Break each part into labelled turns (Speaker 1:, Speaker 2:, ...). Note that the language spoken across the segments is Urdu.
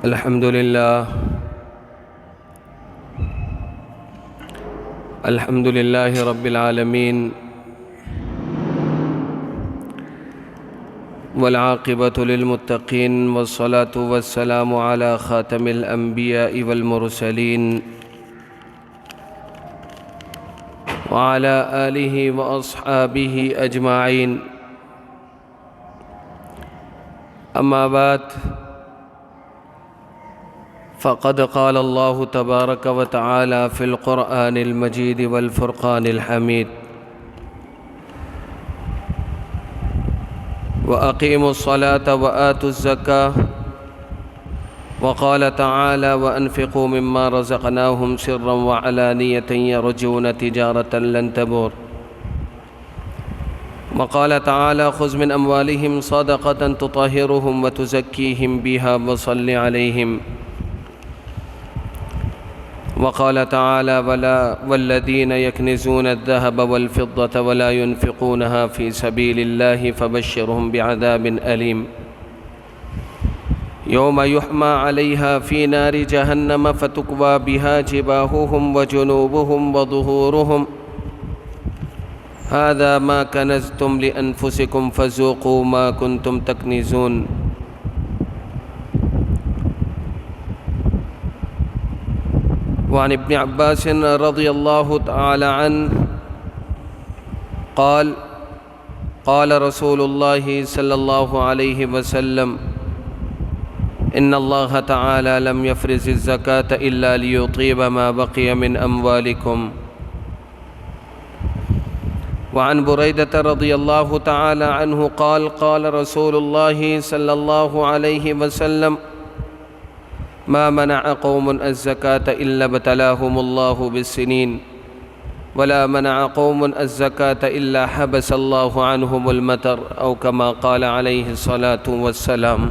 Speaker 1: الحمد لله رب العالمين والعاقبة للمتقين والصلاة والسلام على خاتم الأنبياء والمرسلين وعلى آله وأصحابه أجمعين. أما بعد، فقد قال الله تبارك وتعالى في القرآن المجيد والفرقان الحميد: وأقيموا الصلاة وآتوا الزكاة. وقال تعالى: وأنفقوا مما رزقناهم سرا وعلانية يرجون تجارة لن تبور. وقال تعالى: خذ من أموالهم صدقة تطهرهم وتزكيهم بها وصل عليهم. وقال تعالى: والذين يكنزون الذهب والفضة ولا ينفقونها في سبيل الله فبشرهم بعذاب أليم يوم يحمى عليها في نار جهنم فتكوى بها جباههم وجنوبهم وظهورهم هذا ما كنزتم لأنفسكم فذوقوا ما كنتم تكنزون. وعن ابن عباس رضي الله تعالى عنه قال: قال رسول الله صلى الله عليه وسلم: إن الله تعالى لم يفرض الزكاة إلا ليطيب ما بقي من أموالكم. وعن بريدة رضي الله تعالى عنه قال: قال رسول الله صلى الله عليه وسلم: ما منع قوم الزكاة إلا ابتلاهم الله بالسنين، ولا منع قوم الزكاة إلا حبس الله عنهم المطر، أو كما قال عليه الصلاة والسلام.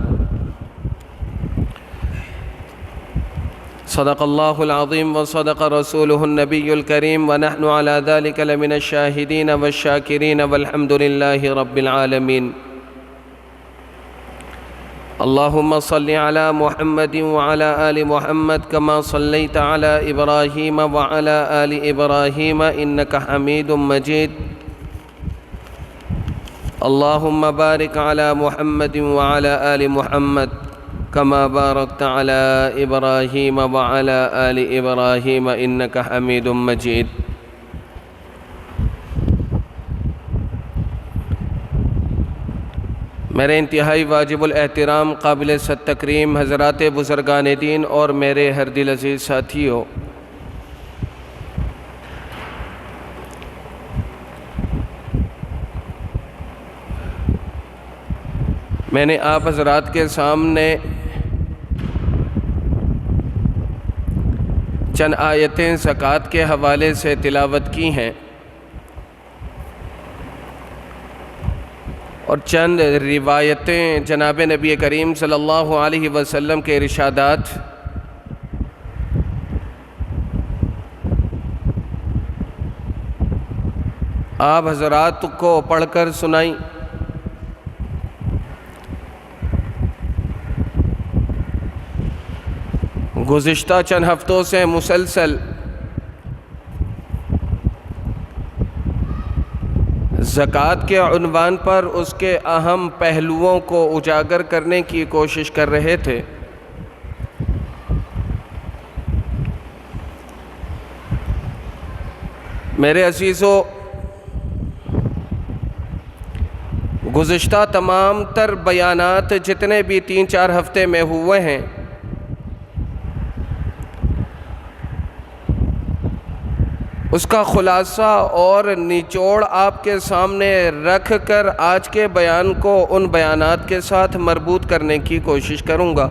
Speaker 1: صدق الله العظيم وصدق رسوله النبي الكريم، ونحن على ذلك لمن الشاهدين والشاكرين، والحمد لله رب العالمين. اللهم صل على محمد وعلى آل محمد كما صليت على إبراهيم وعلى آل إبراهيم إنك حميد مجيد. اللهم بارك على محمد وعلى آل محمد كما باركت على إبراهيم وعلى آل إبراهيم إنك حميد مجيد. میرے انتہائی واجب الاحترام، قابل تکریم حضرات بزرگان دین اور میرے ہر دل عزیز ساتھیوں، میں نے آپ حضرات کے سامنے چند آیتیں زکوٰۃ کے حوالے سے تلاوت کی ہیں اور چند روایتیں جناب نبی کریم صلی اللہ علیہ وسلم کے ارشادات آپ حضرات کو پڑھ کر سنائیں۔ گزشتہ چند ہفتوں سے مسلسل زکوٰۃ کے عنوان پر اس کے اہم پہلوؤں کو اجاگر کرنے کی کوشش کر رہے تھے۔ میرے عزیزو، گزشتہ تمام تر بیانات جتنے بھی 3-4 ہفتے میں ہوئے ہیں، اس کا خلاصہ اور نچوڑ آپ کے سامنے رکھ کر آج کے بیان کو ان بیانات کے ساتھ مربوط کرنے کی کوشش کروں گا۔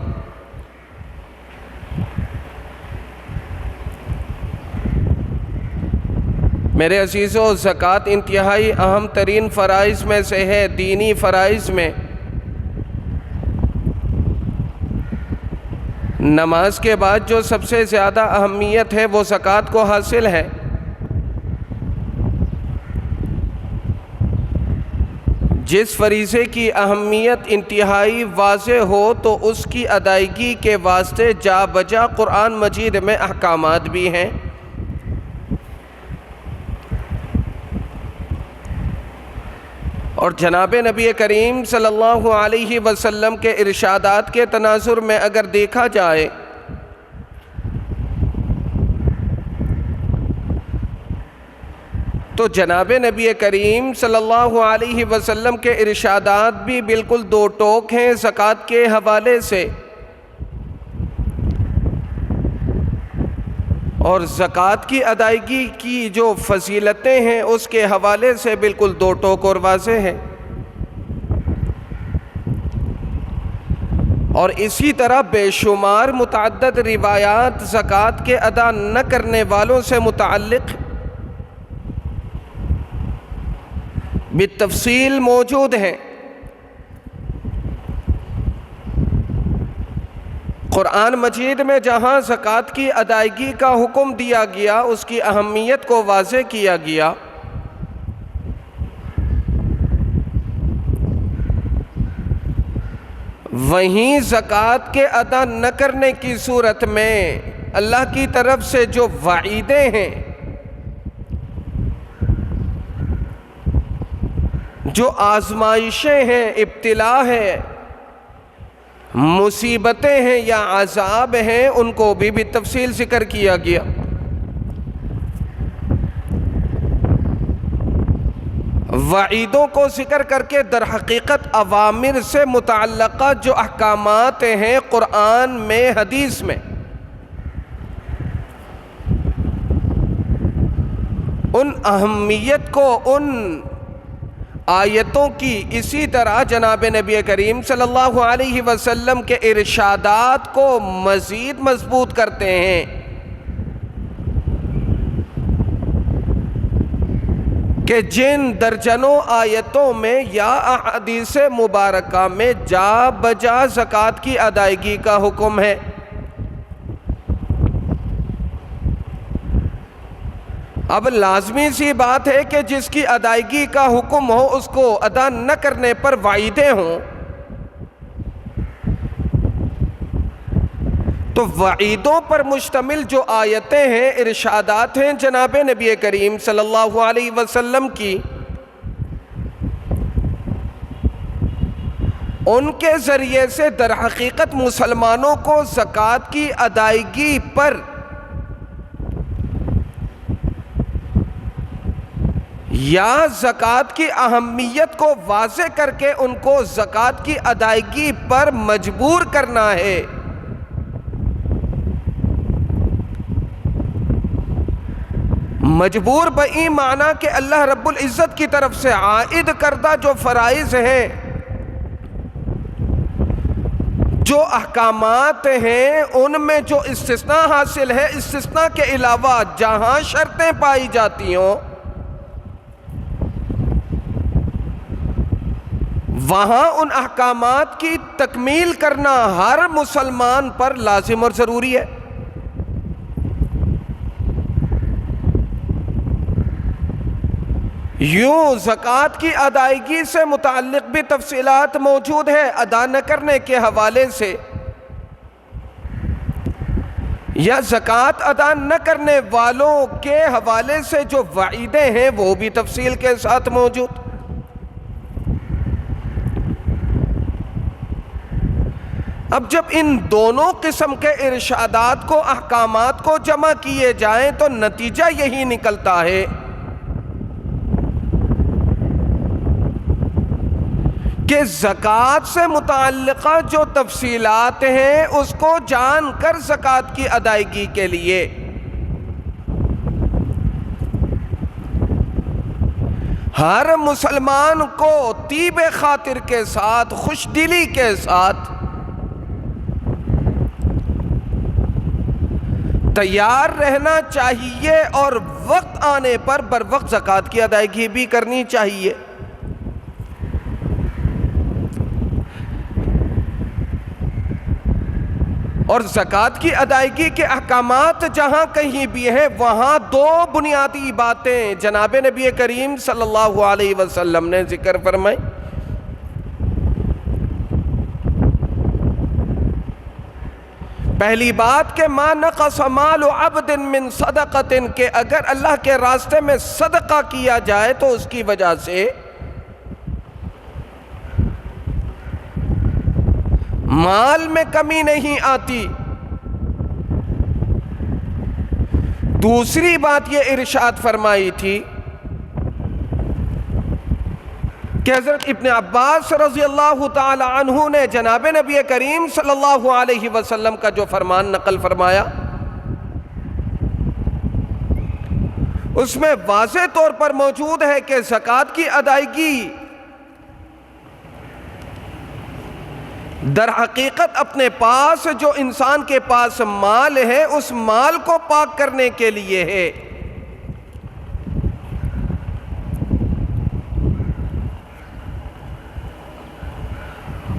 Speaker 1: میرے عزیزو، زکوٰۃ انتہائی اہم ترین فرائض میں سے ہے۔ دینی فرائض میں نماز کے بعد جو سب سے زیادہ اہمیت ہے وہ زکوٰۃ کو حاصل ہے۔ جس فریضے کی اہمیت انتہائی واضح ہو تو اس کی ادائیگی کے واسطے جا بجا قرآن مجید میں احکامات بھی ہیں۔ اور جناب نبی کریم صلی اللہ علیہ وسلم کے ارشادات کے تناظر میں اگر دیکھا جائے تو جناب نبی کریم صلی اللہ علیہ وسلم کے ارشادات بھی بالکل دو ٹوک ہیں زکوٰۃ کے حوالے سے، اور زکوٰۃ کی ادائیگی کی جو فضیلتیں ہیں اس کے حوالے سے بالکل دو ٹوک اور واضح ہیں۔ اور اسی طرح بے شمار متعدد روایات زکوٰۃ کے ادا نہ کرنے والوں سے متعلق بالتفصیل موجود ہیں۔ قرآن مجید میں جہاں زکوٰۃ کی ادائیگی کا حکم دیا گیا، اس کی اہمیت کو واضح کیا گیا، وہیں زکوٰۃ کے ادا نہ کرنے کی صورت میں اللہ کی طرف سے جو وعیدیں ہیں، جو آزمائشیں ہیں، ابتلا ہے، مصیبتیں ہیں یا عذاب ہیں، ان کو بھی بالتفصیل ذکر کیا گیا۔ وعیدوں کو ذکر کر کے در حقیقت اوامر سے متعلقہ جو احکامات ہیں قرآن میں، حدیث میں، ان اہمیت کو ان آیتوں کی اسی طرح جناب نبی کریم صلی اللہ علیہ وسلم کے ارشادات کو مزید مضبوط کرتے ہیں کہ جن درجنوں آیتوں میں یا احادیث مبارکہ میں جا بجا زکوٰۃ کی ادائیگی کا حکم ہے، اب لازمی سی بات ہے کہ جس کی ادائیگی کا حکم ہو اس کو ادا نہ کرنے پر وعیدیں ہوں، تو وعیدوں پر مشتمل جو آیتیں ہیں، ارشادات ہیں جناب نبی کریم صلی اللہ علیہ وسلم کی، ان کے ذریعے سے در حقیقت مسلمانوں کو زکوٰۃ کی ادائیگی پر یا زکوٰۃ کی اہمیت کو واضح کر کے ان کو زکوٰۃ کی ادائیگی پر مجبور کرنا ہے۔ مجبور بئی معنی کہ اللہ رب العزت کی طرف سے عائد کردہ جو فرائض ہیں، جو احکامات ہیں، ان میں جو استثناء حاصل ہے، استثناء کے علاوہ جہاں شرطیں پائی جاتی ہوں وہاں ان احکامات کی تکمیل کرنا ہر مسلمان پر لازم اور ضروری ہے۔ یوں زکوٰۃ کی ادائیگی سے متعلق بھی تفصیلات موجود ہیں، ادا نہ کرنے کے حوالے سے یا زکوٰۃ ادا نہ کرنے والوں کے حوالے سے جو وعیدیں ہیں وہ بھی تفصیل کے ساتھ موجود۔ اب جب ان دونوں قسم کے ارشادات کو، احکامات کو جمع کیے جائیں تو نتیجہ یہی نکلتا ہے کہ زکوٰۃ سے متعلقہ جو تفصیلات ہیں اس کو جان کر زکوٰۃ کی ادائیگی کے لیے ہر مسلمان کو طیب خاطر کے ساتھ، خوش دلی کے ساتھ تیار رہنا چاہیے اور وقت آنے پر بر وقت زکوٰۃ کی ادائیگی بھی کرنی چاہیے۔ اور زکوٰۃ کی ادائیگی کے احکامات جہاں کہیں بھی ہیں وہاں دو بنیادی باتیں جناب نبی کریم صلی اللہ علیہ وسلم نے ذکر فرمائی۔ پہلی بات کہ ما نقص مال عبد من صدقۃ، کہ اگر اللہ کے راستے میں صدقہ کیا جائے تو اس کی وجہ سے مال میں کمی نہیں آتی۔ دوسری بات یہ ارشاد فرمائی تھی کہ حضرت ابن عباس رضی اللہ تعالی عنہ نے جناب نبی کریم صلی اللہ علیہ وسلم کا جو فرمان نقل فرمایا، اس میں واضح طور پر موجود ہے کہ زکوٰۃ کی ادائیگی در حقیقت اپنے پاس جو انسان کے پاس مال ہے اس مال کو پاک کرنے کے لیے ہے۔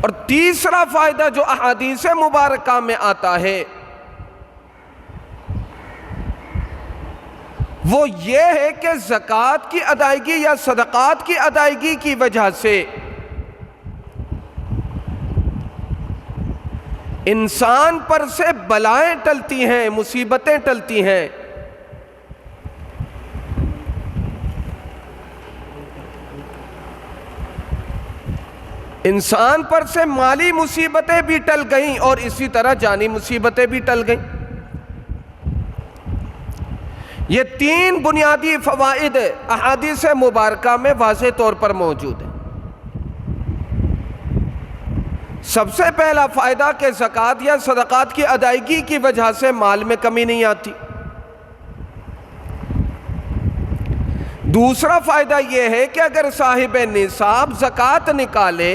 Speaker 1: اور تیسرا فائدہ جو احادیث مبارکہ میں آتا ہے وہ یہ ہے کہ زکوٰۃ کی ادائیگی یا صدقات کی ادائیگی کی وجہ سے انسان پر سے بلائیں ٹلتی ہیں، مصیبتیں ٹلتی ہیں۔ انسان پر سے مالی مصیبتیں بھی ٹل گئیں اور اسی طرح جانی مصیبتیں بھی ٹل گئیں۔ یہ تین بنیادی فوائد احادیث مبارکہ میں واضح طور پر موجود ہیں۔ سب سے پہلا فائدہ کہ زکوٰۃ یا صدقات کی ادائیگی کی وجہ سے مال میں کمی نہیں آتی۔ دوسرا فائدہ یہ ہے کہ اگر صاحب نصاب زکوٰۃ نکالے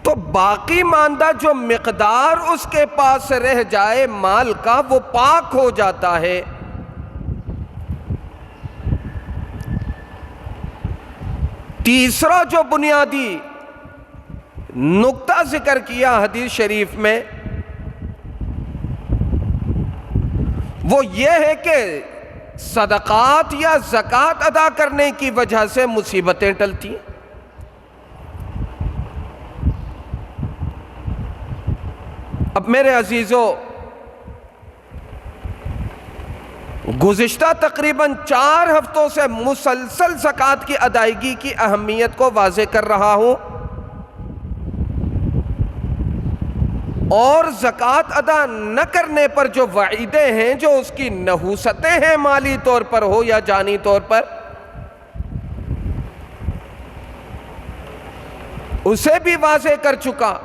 Speaker 1: تو باقی ماندہ جو مقدار اس کے پاس رہ جائے مال کا وہ پاک ہو جاتا ہے۔ تیسرا جو بنیادی نقطہ ذکر کیا حدیث شریف میں وہ یہ ہے کہ صدقات یا زکوٰۃ ادا کرنے کی وجہ سے مصیبتیں ٹلتی ہیں۔ اب میرے عزیزو، گزشتہ تقریباً 4 ہفتوں سے مسلسل زکوٰۃ کی ادائیگی کی اہمیت کو واضح کر رہا ہوں، اور زکوٰۃ ادا نہ کرنے پر جو وعیدیں ہیں، جو اس کی نحوستیں ہیں مالی طور پر ہو یا جانی طور پر، اسے بھی واضح کر چکا۔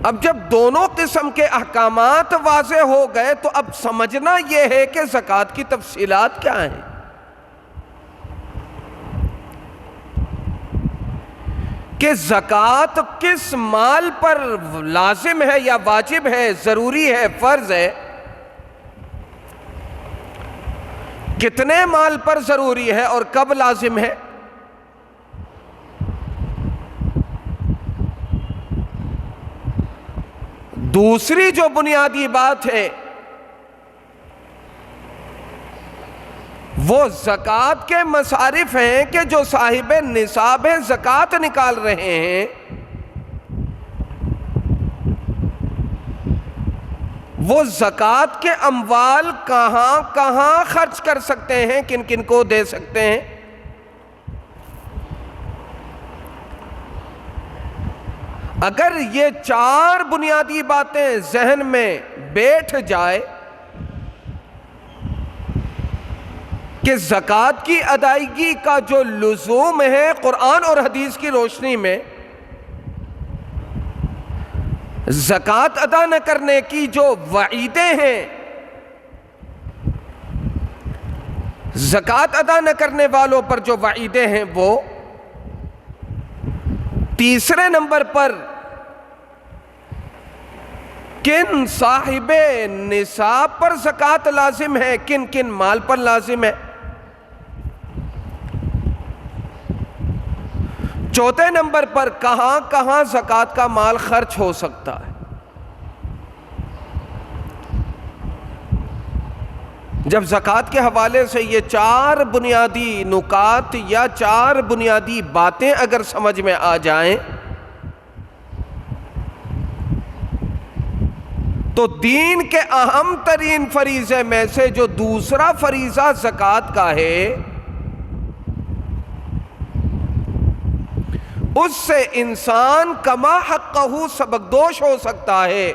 Speaker 1: اب جب دونوں قسم کے احکامات واضح ہو گئے تو اب سمجھنا یہ ہے کہ زکوٰۃ کی تفصیلات کیا ہیں۔ کہ زکوٰۃ کس مال پر لازم ہے یا واجب ہے، ضروری ہے، فرض ہے، کتنے مال پر ضروری ہے اور کب لازم ہے۔ دوسری جو بنیادی بات ہے وہ زکوٰۃ کے مصارف ہیں کہ جو صاحب نصاب ہیں زکوٰۃ نکال رہے ہیں، وہ زکوٰۃ کے اموال کہاں کہاں خرچ کر سکتے ہیں، کن کن کو دے سکتے ہیں۔ اگر یہ 4 بنیادی باتیں ذہن میں بیٹھ جائے کہ زکوٰۃ کی ادائیگی کا جو لزوم ہے قرآن اور حدیث کی روشنی میں، زکوٰۃ ادا نہ کرنے کی جو وعیدیں ہیں، زکوٰۃ ادا نہ کرنے والوں پر جو وعیدیں ہیں، وہ تیسرے نمبر پر کن صاحب نصاب پر زکوٰۃ لازم ہے، کن کن مال پر لازم ہے۔ چوتھے نمبر پر کہاں کہاں زکوٰۃ کا مال خرچ ہو سکتا ہے۔ جب زکوٰۃ کے حوالے سے یہ 4 بنیادی نکات یا 4 بنیادی باتیں اگر سمجھ میں آ جائیں تو دین کے اہم ترین فریضے میں سے جو دوسرا فریضہ زکوٰۃ کا ہے اس سے انسان کما حقہ سبکدوش ہو سکتا ہے،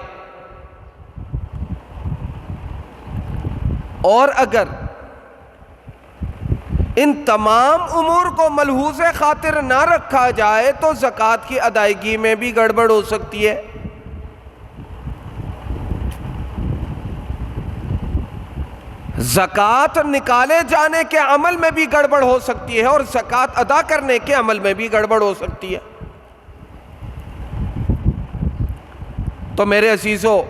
Speaker 1: اور اگر ان تمام امور کو ملحوظ خاطر نہ رکھا جائے تو زکوٰۃ کی ادائیگی میں بھی گڑبڑ ہو سکتی ہے۔ زکوٰۃ نکالے جانے کے عمل میں بھی گڑبڑ ہو سکتی ہے اور زکوٰۃ ادا کرنے کے عمل میں بھی گڑبڑ ہو سکتی ہے۔ تو میرے عزیزو،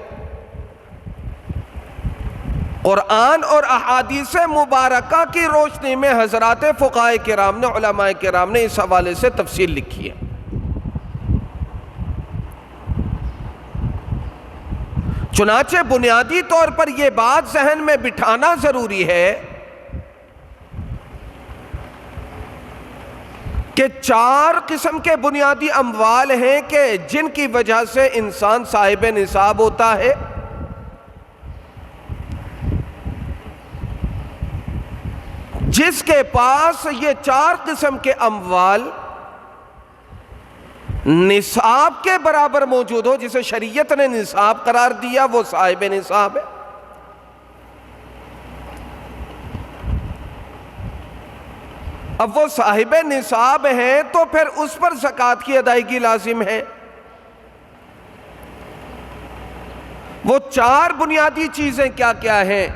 Speaker 1: قرآن اور احادیث مبارکہ کی روشنی میں حضرات فقہاء کرام نے، علماء کرام نے اس حوالے سے تفصیل لکھی ہے۔ چنانچہ بنیادی طور پر یہ بات ذہن میں بٹھانا ضروری ہے کہ 4 قسم کے بنیادی اموال ہیں کہ جن کی وجہ سے انسان صاحب نصاب ہوتا ہے۔ جس کے پاس یہ 4 قسم کے اموال نصاب کے برابر موجود ہو، جسے شریعت نے نصاب قرار دیا، وہ صاحب نصاب ہے۔ اب وہ صاحب نصاب ہیں تو پھر اس پر زکوٰۃ کی ادائیگی لازم ہے۔ وہ 4 بنیادی چیزیں کیا کیا ہیں؟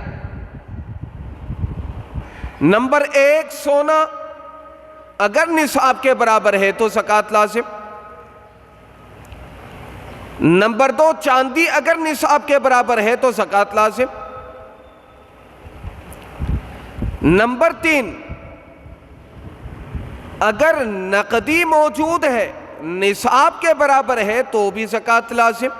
Speaker 1: نمبر 1، سونا اگر نصاب کے برابر ہے تو زکوٰۃ لازم۔ نمبر 2، چاندی اگر نصاب کے برابر ہے تو زکوٰۃ لازم۔ نمبر 3، اگر نقدی موجود ہے، نصاب کے برابر ہے تو بھی زکوٰۃ لازم۔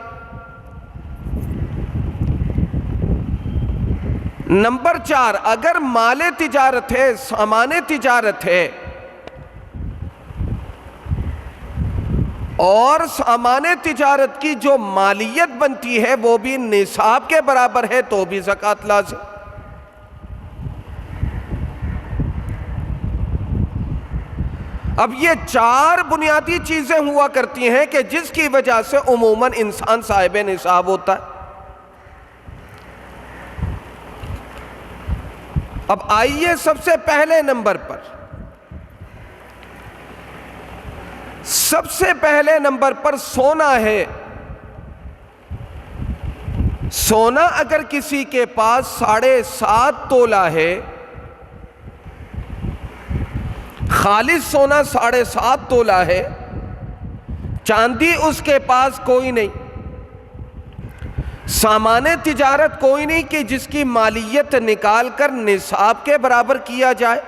Speaker 1: نمبر 4، اگر مال تجارت ہے، سامان تجارت ہے اور سامان تجارت کی جو مالیت بنتی ہے وہ بھی نصاب کے برابر ہے تو بھی زکوٰۃ لازم۔ اب یہ 4 بنیادی چیزیں ہوا کرتی ہیں کہ جس کی وجہ سے عموماً انسان صاحب نصاب ہوتا ہے۔ اب آئیے سب سے پہلے نمبر پر، سب سے پہلے نمبر پر سونا ہے۔ سونا اگر کسی کے پاس 7.5 تولہ ہے، خالص سونا 7.5 تولہ ہے، چاندی اس کے پاس کوئی نہیں، سامان تجارت کوئی نہیں کہ جس کی مالیت نکال کر نصاب کے برابر کیا جائے،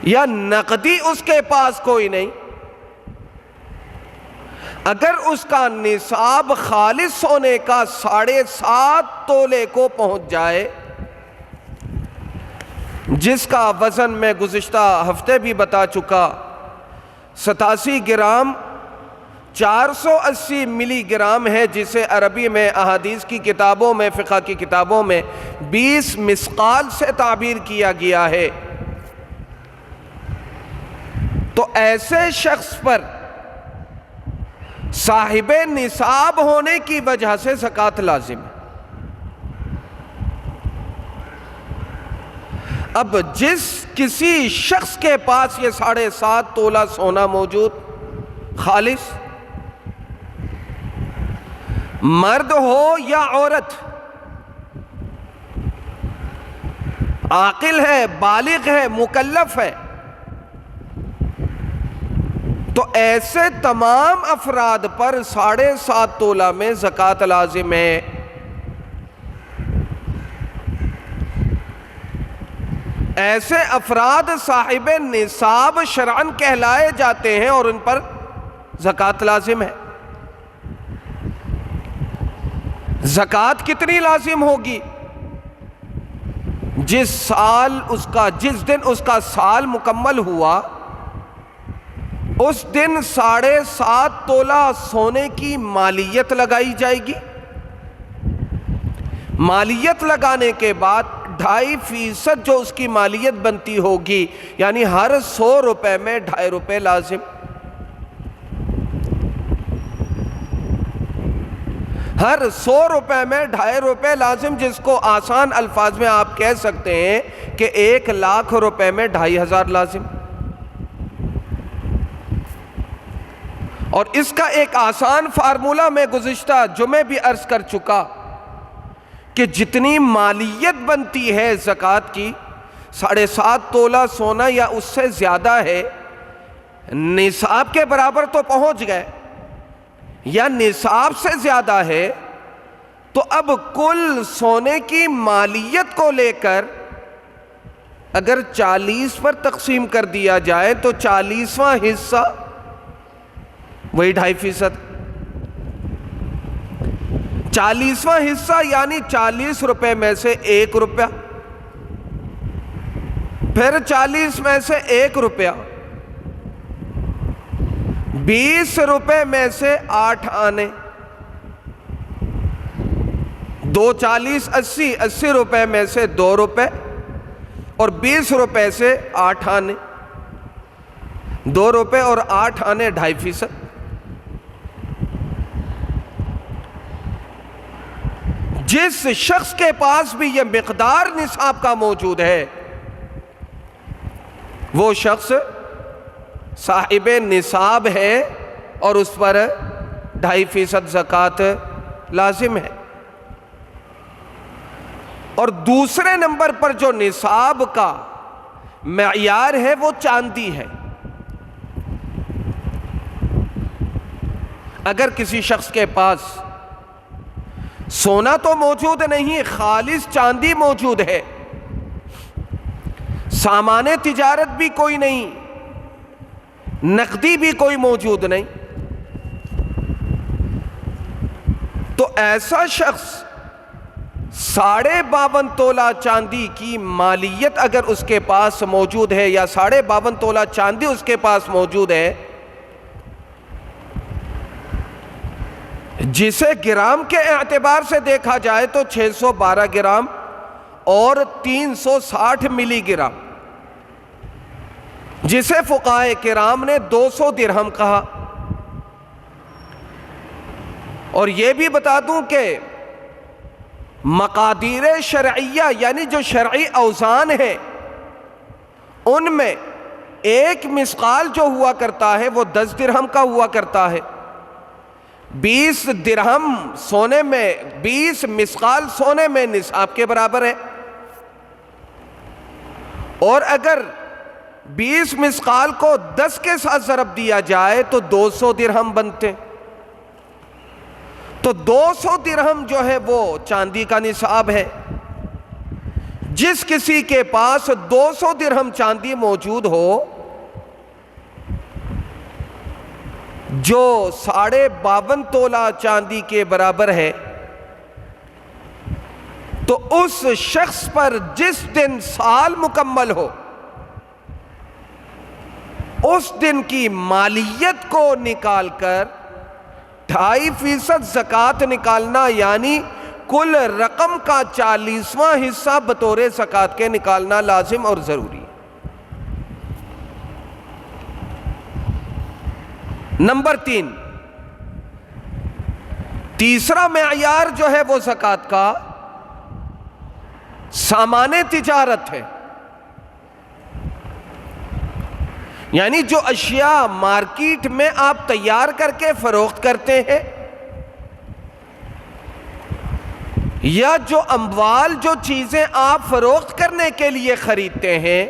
Speaker 1: یا نقدی اس کے پاس کوئی نہیں، اگر اس کا نصاب خالص سونے کا 7.5 تولے کو پہنچ جائے، جس کا وزن میں گزشتہ ہفتے بھی بتا چکا 87 گرام 480 ملی گرام ہے، جسے عربی میں احادیث کی کتابوں میں، فقہ کی کتابوں میں 20 مثقال سے تعبیر کیا گیا ہے۔ تو ایسے شخص پر صاحب نصاب ہونے کی وجہ سے زکوٰۃ لازم ہے۔ اب جس کسی شخص کے پاس یہ 7.5 تولہ سونا موجود خالص، مرد ہو یا عورت، عاقل ہے، بالغ ہے، مکلف ہے، تو ایسے تمام افراد پر 7.5 تولہ میں زکوٰۃ لازم ہے۔ ایسے افراد صاحب نصاب شرعاً کہلائے جاتے ہیں اور ان پر زکوٰۃ لازم ہے۔ زکوٰۃ کتنی لازم ہوگی؟ جس دن اس کا سال مکمل ہوا اس دن 7.5 تولہ سونے کی مالیت لگائی جائے گی۔ مالیت لگانے کے بعد 2.5% جو اس کی مالیت بنتی ہوگی، یعنی ہر 100 روپے میں 2.5 روپے لازم۔ ہر 100 روپے میں 2.5 روپے لازم، جس کو آسان الفاظ میں آپ کہہ سکتے ہیں کہ 1 لاکھ روپے میں 2,500 لازم۔ اور اس کا ایک آسان فارمولہ میں گزشتہ جمعے بھی عرض کر چکا کہ جتنی مالیت بنتی ہے زکوٰۃ کی، 7.5 تولہ سونا یا اس سے زیادہ ہے، نصاب کے برابر تو پہنچ گئے یا نصاب سے زیادہ ہے، تو اب کل سونے کی مالیت کو لے کر اگر 40 پر تقسیم کر دیا جائے تو 40واں حصہ وہی 2.5%، 40واں حصہ یعنی 40 روپے میں سے 1 روپیہ، پھر 40 میں سے 1 روپیہ، 20 روپے میں سے 8 آنے، 2 40 80، 80 روپے میں سے 2 روپے اور 20 روپے سے 8 آنے، 2 روپے اور 8 آنے 2.5%۔ جس شخص کے پاس بھی یہ مقدار نصاب کا موجود ہے وہ شخص صاحب نصاب ہے اور اس پر 2.5% زکوٰۃ لازم ہے۔ اور دوسرے نمبر پر جو نصاب کا معیار ہے وہ چاندی ہے۔ اگر کسی شخص کے پاس سونا تو موجود نہیں، خالص چاندی موجود ہے، سامان تجارت بھی کوئی نہیں، نقدی بھی کوئی موجود نہیں، تو ایسا شخص 52.5 تولہ چاندی کی مالیت اگر اس کے پاس موجود ہے یا 52.5 تولہ چاندی اس کے پاس موجود ہے، جسے گرام کے اعتبار سے دیکھا جائے تو 612 گرام اور 360 ملی گرام، جسے فقہائے کرام نے 200 درہم کہا۔ اور یہ بھی بتا دوں کہ مقادیر شرعیہ یعنی جو شرعی اوزان ہیں ان میں 1 مثقال جو ہوا کرتا ہے وہ 10 درہم کا ہوا کرتا ہے، 20 درہم سونے میں 20 مثقال سونے میں نصاب کے برابر ہے، اور اگر 20 مثقال کو 10 کے ساتھ ضرب دیا جائے تو 200 درہم بنتے، تو 200 درہم جو ہے وہ چاندی کا نصاب ہے۔ جس کسی کے پاس 200 درہم چاندی موجود ہو جو 52.5 تولہ چاندی کے برابر ہے، تو اس شخص پر جس دن سال مکمل ہو اس دن کی مالیت کو نکال کر 2.5% زکوٰۃ نکالنا، یعنی کل رقم کا 40واں حصہ بطور زکوٰۃ کے نکالنا لازم اور ضروری۔ نمبر 3، تیسرا معیار جو ہے وہ زکوٰۃ کا سامان تجارت ہے، یعنی جو اشیاء مارکیٹ میں آپ تیار کر کے فروخت کرتے ہیں یا جو اموال جو چیزیں آپ فروخت کرنے کے لیے خریدتے ہیں،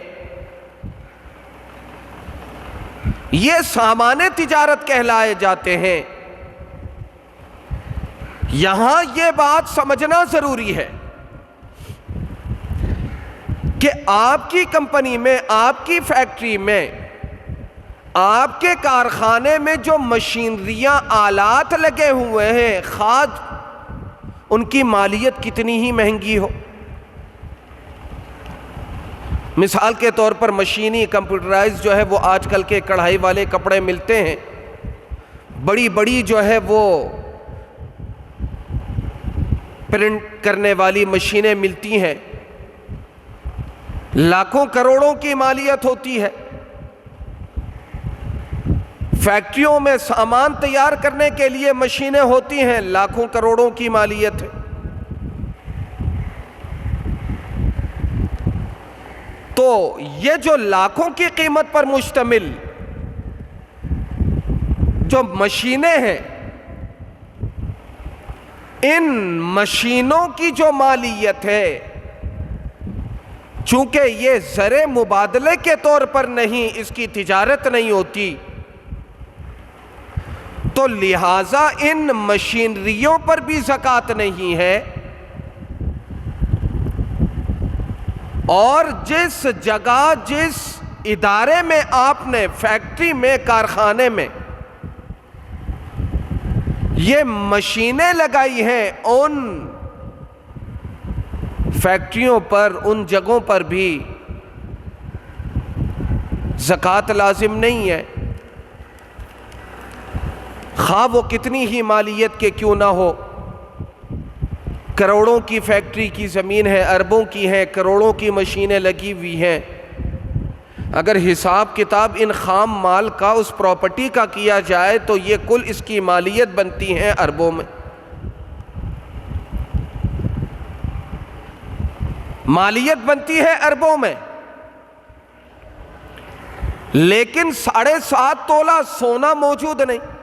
Speaker 1: یہ سامان تجارت کہلائے جاتے ہیں۔ یہاں یہ بات سمجھنا ضروری ہے کہ آپ کی کمپنی میں، آپ کی فیکٹری میں، آپ کے کارخانے میں جو مشینریاں آلات لگے ہوئے ہیں، خواہ ان کی مالیت کتنی ہی مہنگی ہو۔ مثال کے طور پر مشینی کمپیوٹرائز جو ہے وہ آج کل کے کڑھائی والے کپڑے ملتے ہیں، بڑی بڑی جو ہے وہ پرنٹ کرنے والی مشینیں ملتی ہیں، لاکھوں کروڑوں کی مالیت ہوتی ہے۔ فیکٹریوں میں سامان تیار کرنے کے لیے مشینیں ہوتی ہیں، لاکھوں کروڑوں کی مالیت ہے۔ تو یہ جو لاکھوں کی قیمت پر مشتمل جو مشینیں ہیں، ان مشینوں کی جو مالیت ہے، چونکہ یہ زر مبادلے کے طور پر نہیں، اس کی تجارت نہیں ہوتی، تو لہٰذا ان مشینریوں پر بھی زکوٰۃ نہیں ہے۔ اور جس جگہ، جس ادارے میں آپ نے، فیکٹری میں، کارخانے میں یہ مشینیں لگائی ہیں، ان فیکٹریوں پر، ان جگہوں پر بھی زکوٰۃ لازم نہیں ہے، خواہ وہ کتنی ہی مالیت کے کیوں نہ ہو۔ کروڑوں کی فیکٹری کی زمین ہے، اربوں کی ہے، کروڑوں کی مشینیں لگی ہوئی ہیں، اگر حساب کتاب ان خام مال کا، اس پراپرٹی کا کیا جائے تو یہ کل اس کی مالیت بنتی ہے اربوں میں۔ مالیت بنتی ہے اربوں میں، لیکن 7.5 تولہ سونا موجود نہیں،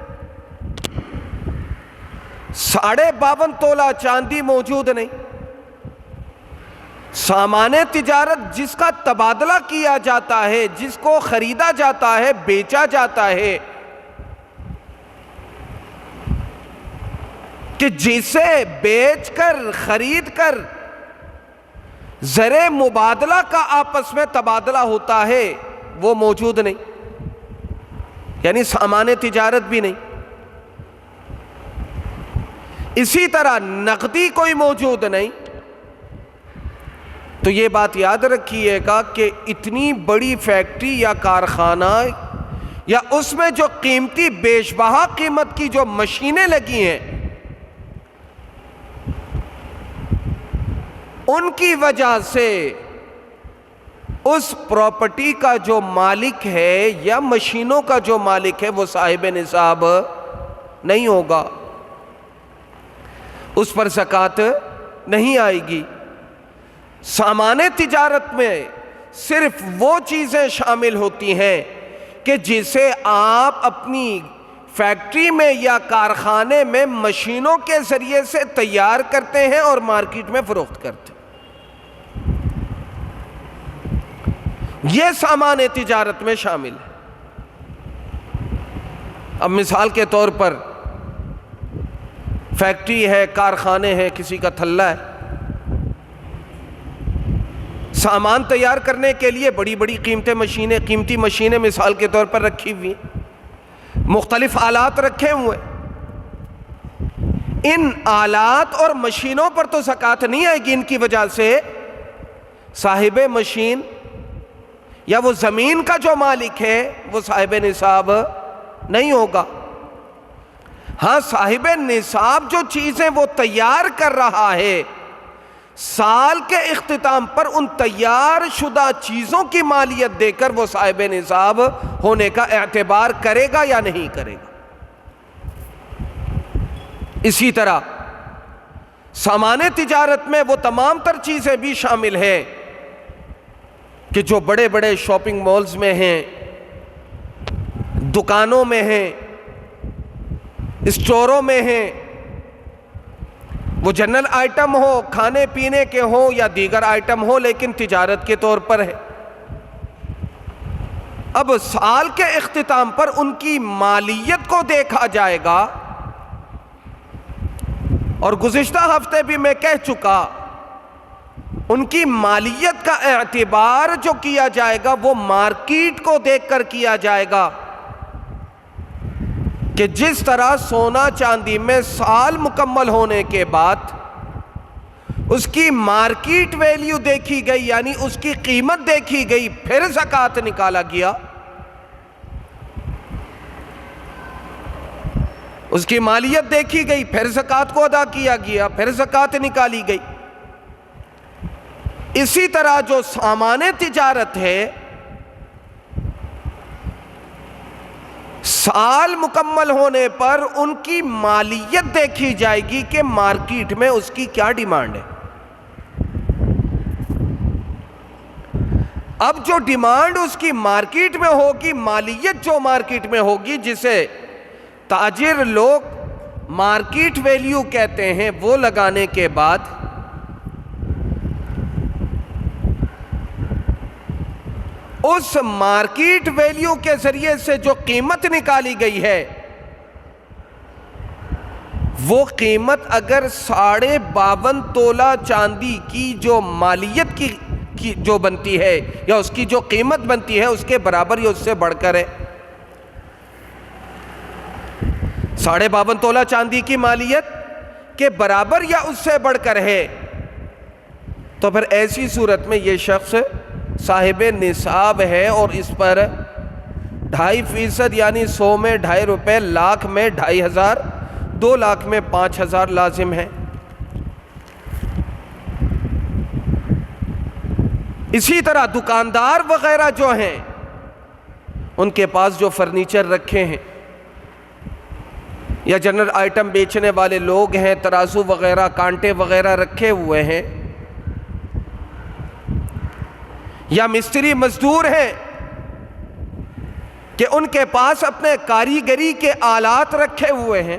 Speaker 1: 52.5 تولہ چاندی موجود نہیں۔ سامان تجارت جس کا تبادلہ کیا جاتا ہے، جس کو خریدا جاتا ہے، بیچا جاتا ہے، کہ جسے بیچ کر، خرید کر زر مبادلہ کا آپس میں تبادلہ ہوتا ہے، وہ موجود نہیں، یعنی سامان تجارت بھی نہیں۔ اسی طرح نقدی کوئی موجود نہیں۔ تو یہ بات یاد رکھیے گا کہ اتنی بڑی فیکٹری یا کارخانہ یا اس میں جو قیمتی بیش بہا قیمت کی جو مشینیں لگی ہیں، ان کی وجہ سے اس پراپرٹی کا جو مالک ہے یا مشینوں کا جو مالک ہے وہ صاحب نصاب نہیں ہوگا، اس پر زکوٰۃ نہیں آئے گی۔ سامان تجارت میں صرف وہ چیزیں شامل ہوتی ہیں کہ جسے آپ اپنی فیکٹری میں یا کارخانے میں مشینوں کے ذریعے سے تیار کرتے ہیں اور مارکیٹ میں فروخت کرتے ہیں، یہ سامان تجارت میں شامل ہے۔ اب مثال کے طور پر فیکٹری ہے، کارخانے ہیں، کسی کا تھلہ ہے، سامان تیار کرنے کے لیے بڑی بڑی قیمتی مشینیں مثال کے طور پر رکھی ہوئی ہیں، مختلف آلات رکھے ہوئے، ان آلات اور مشینوں پر تو زکوٰۃ نہیں آئے گی، ان کی وجہ سے صاحب مشین یا وہ زمین کا جو مالک ہے وہ صاحب نصاب نہیں ہوگا۔ ہاں، صاحب نصاب جو چیزیں وہ تیار کر رہا ہے، سال کے اختتام پر ان تیار شدہ چیزوں کی مالیت دے کر وہ صاحب نصاب ہونے کا اعتبار کرے گا یا نہیں کرے گا۔ اسی طرح سامان تجارت میں وہ تمام تر چیزیں بھی شامل ہیں کہ جو بڑے بڑے شاپنگ مالز میں ہیں، دکانوں میں ہیں، اسٹوروں میں ہیں، وہ جنرل آئٹم ہو، کھانے پینے کے ہوں یا دیگر آئٹم ہو، لیکن تجارت کے طور پر ہے۔ اب سال کے اختتام پر ان کی مالیت کو دیکھا جائے گا، اور گزشتہ ہفتے بھی میں کہہ چکا، ان کی مالیت کا اعتبار جو کیا جائے گا وہ مارکیٹ کو دیکھ کر کیا جائے گا، کہ جس طرح سونا چاندی میں سال مکمل ہونے کے بعد اس کی مارکیٹ ویلیو دیکھی گئی، یعنی اس کی قیمت دیکھی گئی، پھر زکوٰۃ نکالا گیا، اس کی مالیت دیکھی گئی، پھر زکوٰۃ کو ادا کیا گیا، پھر زکوٰۃ نکالی گئی۔ اسی طرح جو سامان تجارت ہے، سال مکمل ہونے پر ان کی مالیت دیکھی جائے گی کہ مارکیٹ میں اس کی کیا ڈیمانڈ ہے۔ اب جو ڈیمانڈ اس کی مارکیٹ میں ہوگی، مالیت جو مارکیٹ میں ہوگی، جسے تاجر لوگ مارکیٹ ویلیو کہتے ہیں، وہ لگانے کے بعد اس مارکیٹ ویلیو کے ذریعے سے جو قیمت نکالی گئی ہے، وہ قیمت اگر 52.5 تولہ چاندی کی جو مالیت کی جو بنتی ہے، یا اس کی جو قیمت بنتی ہے، اس کے برابر یا اس سے بڑھ کر ہے، 52.5 تولہ چاندی کی مالیت کے برابر یا اس سے بڑھ کر ہے، تو پھر ایسی صورت میں یہ شخص صاحب نصاب ہے اور اس پر 2.5% یعنی 100 میں 2.5 روپے، لاکھ میں 2,500، 2 لاکھ میں 5,000 لازم ہے۔ اسی طرح دکاندار وغیرہ جو ہیں، ان کے پاس جو فرنیچر رکھے ہیں یا جنرل آئٹم بیچنے والے لوگ ہیں، ترازو وغیرہ، کانٹے وغیرہ رکھے ہوئے ہیں، یا مستری مزدور ہیں کہ ان کے پاس اپنے کاریگری کے آلات رکھے ہوئے ہیں،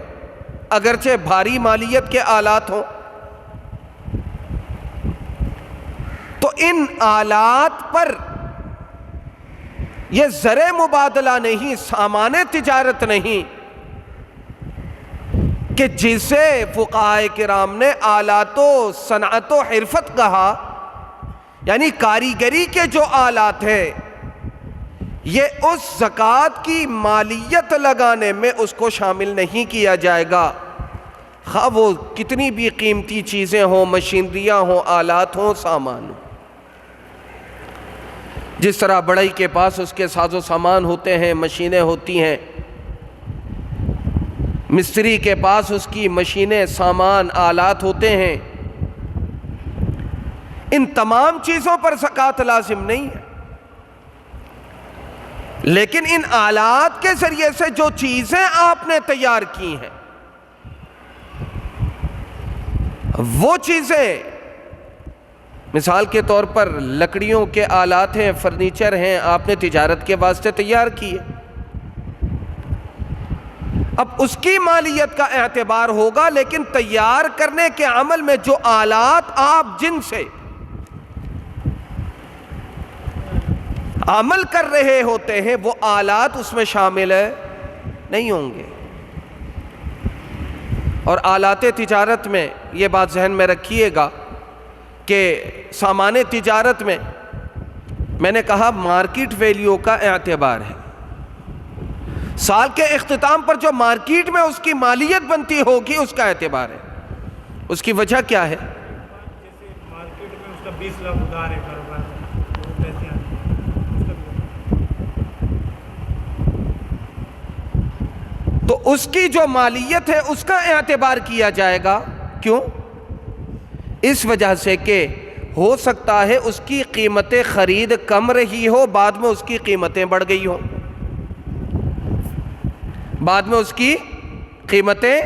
Speaker 1: اگرچہ بھاری مالیت کے آلات ہوں، تو ان آلات پر یہ زر مبادلہ نہیں، سامان تجارت نہیں کہ جسے فقہائے کرام نے آلات و صنعت و حرفت کہا، یعنی کاریگری کے جو آلات ہیں، یہ اس زکوٰۃ کی مالیت لگانے میں اس کو شامل نہیں کیا جائے گا، خواہ وہ کتنی بھی قیمتی چیزیں ہوں، مشینریاں ہوں، آلات ہوں، سامان ہوں۔ جس طرح بڑھئی کے پاس اس کے ساز و سامان ہوتے ہیں، مشینیں ہوتی ہیں، مستری کے پاس اس کی مشینیں، سامان، آلات ہوتے ہیں، ان تمام چیزوں پر زکوٰۃ لازم نہیں ہے، لیکن ان آلات کے ذریعے سے جو چیزیں آپ نے تیار کی ہیں، وہ چیزیں مثال کے طور پر لکڑیوں کے آلات ہیں، فرنیچر ہیں، آپ نے تجارت کے واسطے تیار کیے، اب اس کی مالیت کا اعتبار ہوگا، لیکن تیار کرنے کے عمل میں جو آلات آپ جن سے عمل کر رہے ہوتے ہیں، وہ آلات اس میں شامل نہیں ہوں گے۔ اور آلات تجارت میں یہ بات ذہن میں رکھیے گا کہ سامان تجارت میں نے کہا مارکیٹ ویلیو کا اعتبار ہے، سال کے اختتام پر جو مارکیٹ میں اس کی مالیت بنتی ہوگی اس کا اعتبار ہے۔ اس کی وجہ کیا ہے؟
Speaker 2: جیسے مارکیٹ میں اس کا 20 لاکھ ادھار ہے کاروبار، پیسے آتے
Speaker 1: تو اس کی جو مالیت ہے اس کا اعتبار کیا جائے گا۔ کیوں؟ اس وجہ سے کہ ہو سکتا ہے اس کی قیمت خرید کم رہی ہو، بعد میں اس کی قیمتیں بڑھ گئی ہوں، بعد میں اس کی قیمتیں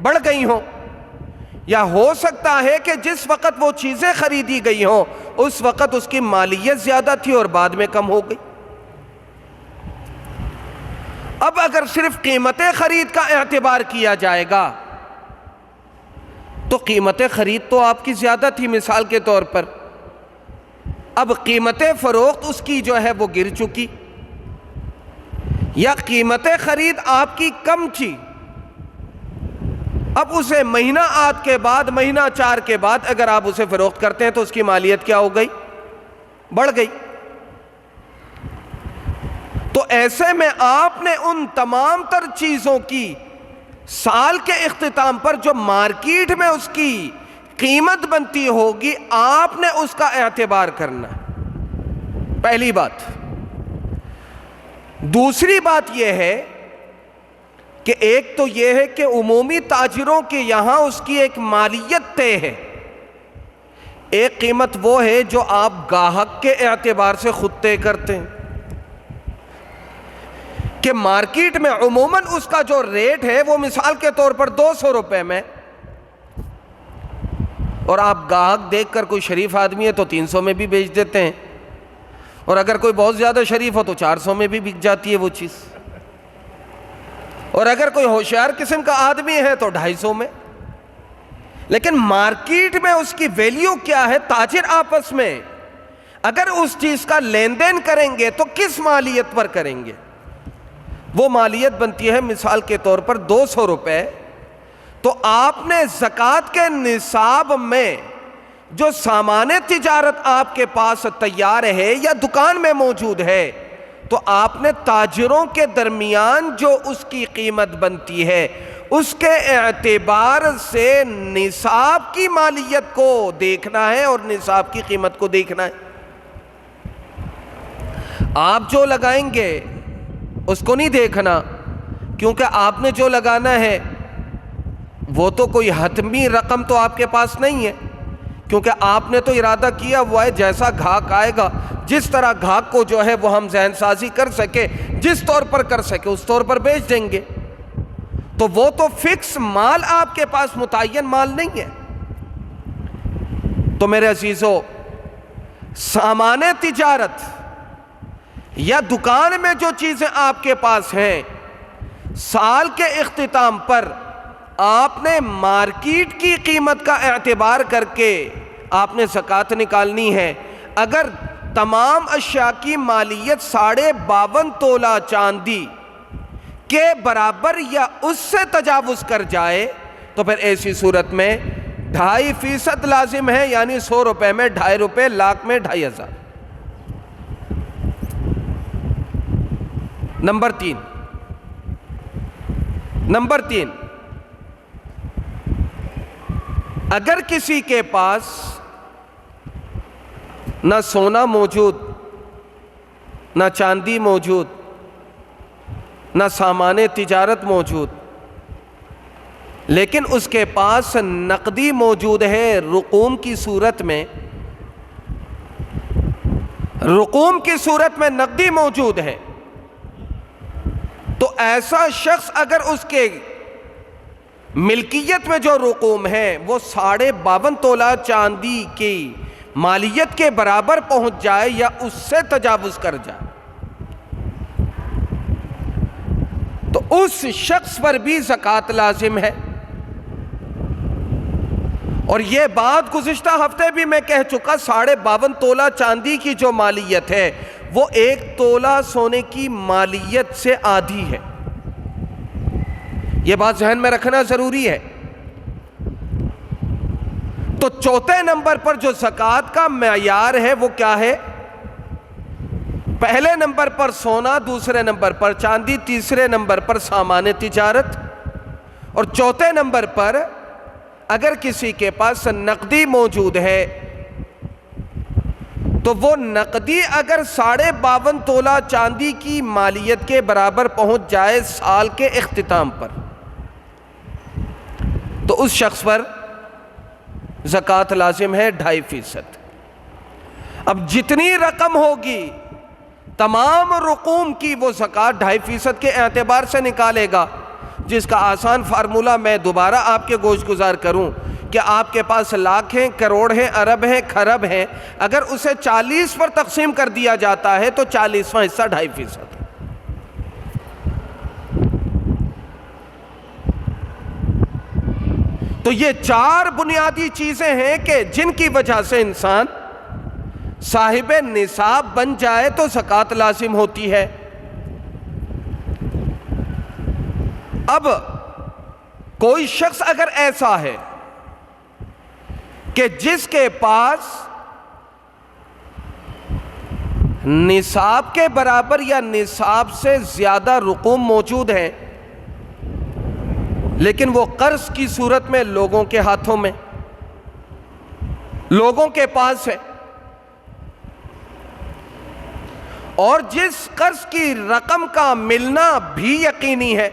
Speaker 1: بڑھ گئی ہوں، یا ہو سکتا ہے کہ جس وقت وہ چیزیں خریدی گئی ہوں اس وقت اس کی مالیت زیادہ تھی اور بعد میں کم ہو گئی۔ اب اگر صرف قیمت خرید کا اعتبار کیا جائے گا تو قیمت خرید تو آپ کی زیادہ تھی مثال کے طور پر، اب قیمت فروخت اس کی جو ہے وہ گر چکی، یا قیمت خرید آپ کی کم تھی، اب اسے مہینہ آدھ کے بعد، مہینہ 4 کے بعد اگر آپ اسے فروخت کرتے ہیں تو اس کی مالیت کیا ہو گئی؟ بڑھ گئی۔ تو ایسے میں آپ نے ان تمام تر چیزوں کی سال کے اختتام پر جو مارکیٹ میں اس کی قیمت بنتی ہوگی آپ نے اس کا اعتبار کرنا ہے، پہلی بات۔ دوسری بات یہ ہے کہ ایک تو یہ ہے کہ عمومی تاجروں کے یہاں اس کی ایک مالیت طے ہے، ایک قیمت وہ ہے جو آپ گاہک کے اعتبار سے خود طے کرتے ہیں، کہ مارکیٹ میں عموماً اس کا جو ریٹ ہے وہ مثال کے طور پر 200 روپے میں، اور آپ گاہک دیکھ کر کوئی شریف آدمی ہے تو 300 میں بھی بیچ دیتے ہیں، اور اگر کوئی بہت زیادہ شریف ہو تو 400 میں بھی بک جاتی ہے وہ چیز، اور اگر کوئی ہوشیار قسم کا آدمی ہے تو 250 میں۔ لیکن مارکیٹ میں اس کی ویلیو کیا ہے؟ تاجر آپس میں اگر اس چیز کا لین دین کریں گے تو کس مالیت پر کریں گے؟ وہ مالیت بنتی ہے مثال کے طور پر 200 روپے، تو آپ نے زکوٰۃ کے نصاب میں جو سامان تجارت آپ کے پاس تیار ہے یا دکان میں موجود ہے، تو آپ نے تاجروں کے درمیان جو اس کی قیمت بنتی ہے اس کے اعتبار سے نصاب کی مالیت کو دیکھنا ہے اور نصاب کی قیمت کو دیکھنا ہے۔ آپ جو لگائیں گے اس کو نہیں دیکھنا، کیونکہ آپ نے جو لگانا ہے وہ تو کوئی حتمی رقم تو آپ کے پاس نہیں ہے، کیونکہ آپ نے تو ارادہ کیا ہوا ہے جیسا گھاک آئے گا، جس طرح گھاک کو جو ہے وہ ہم ذہن سازی کر سکے، جس طور پر کر سکے اس طور پر بیچ دیں گے، تو وہ تو فکس مال آپ کے پاس متعین مال نہیں ہے۔ تو میرے عزیزو، سامان تجارت یا دکان میں جو چیزیں آپ کے پاس ہیں، سال کے اختتام پر آپ نے مارکیٹ کی قیمت کا اعتبار کر کے آپ نے زکوٰۃ نکالنی ہے۔ اگر تمام اشیاء کی مالیت 52.5 تولہ چاندی کے برابر یا اس سے تجاوز کر جائے تو پھر ایسی صورت میں 2.5% لازم ہے، یعنی 100 روپے میں 2.5 روپے، لاکھ میں 2.500۔ نمبر 3، اگر کسی کے پاس نہ سونا موجود، نہ چاندی موجود، نہ سامان تجارت موجود، لیکن اس کے پاس نقدی موجود ہے رقوم کی صورت میں، رقوم کی صورت میں نقدی موجود ہے، تو ایسا شخص اگر اس کے ملکیت میں جو رقوم ہے وہ 52.5 تولہ چاندی کی مالیت کے برابر پہنچ جائے یا اس سے تجاوز کر جائے، تو اس شخص پر بھی زکوٰۃ لازم ہے۔ اور یہ بات گزشتہ ہفتے بھی میں کہہ چکا، 52.5 تولہ چاندی کی جو مالیت ہے وہ 1 تولہ سونے کی مالیت سے آدھی ہے، یہ بات ذہن میں رکھنا ضروری ہے۔ تو چوتھے نمبر پر جو زکوٰۃ کا معیار ہے وہ کیا ہے؟ پہلے نمبر پر سونا، دوسرے نمبر پر چاندی، تیسرے نمبر پر سامان تجارت، اور چوتھے نمبر پر اگر کسی کے پاس نقدی موجود ہے تو وہ نقدی اگر 52.5 تولہ چاندی کی مالیت کے برابر پہنچ جائے سال کے اختتام پر، تو اس شخص پر زکوٰۃ لازم ہے 2.5%۔ اب جتنی رقم ہوگی تمام رقوم کی وہ زکوٰۃ 2.5% کے اعتبار سے نکالے گا، جس کا آسان فارمولہ میں دوبارہ آپ کے گوش گزار کروں کہ آپ کے پاس لاکھ ہیں، کروڑ ہیں، ارب ہیں، کھرب ہیں، اگر اسے 40 پر تقسیم کر دیا جاتا ہے تو 40واں حصہ 2.5%۔ تو یہ 4 بنیادی چیزیں ہیں کہ جن کی وجہ سے انسان صاحب نصاب بن جائے تو زکوٰۃ لازم ہوتی ہے۔ اب کوئی شخص اگر ایسا ہے کہ جس کے پاس نصاب کے برابر یا نصاب سے زیادہ رقوم موجود ہے لیکن وہ قرض کی صورت میں لوگوں کے ہاتھوں میں، لوگوں کے پاس ہے، اور جس قرض کی رقم کا ملنا بھی یقینی ہے،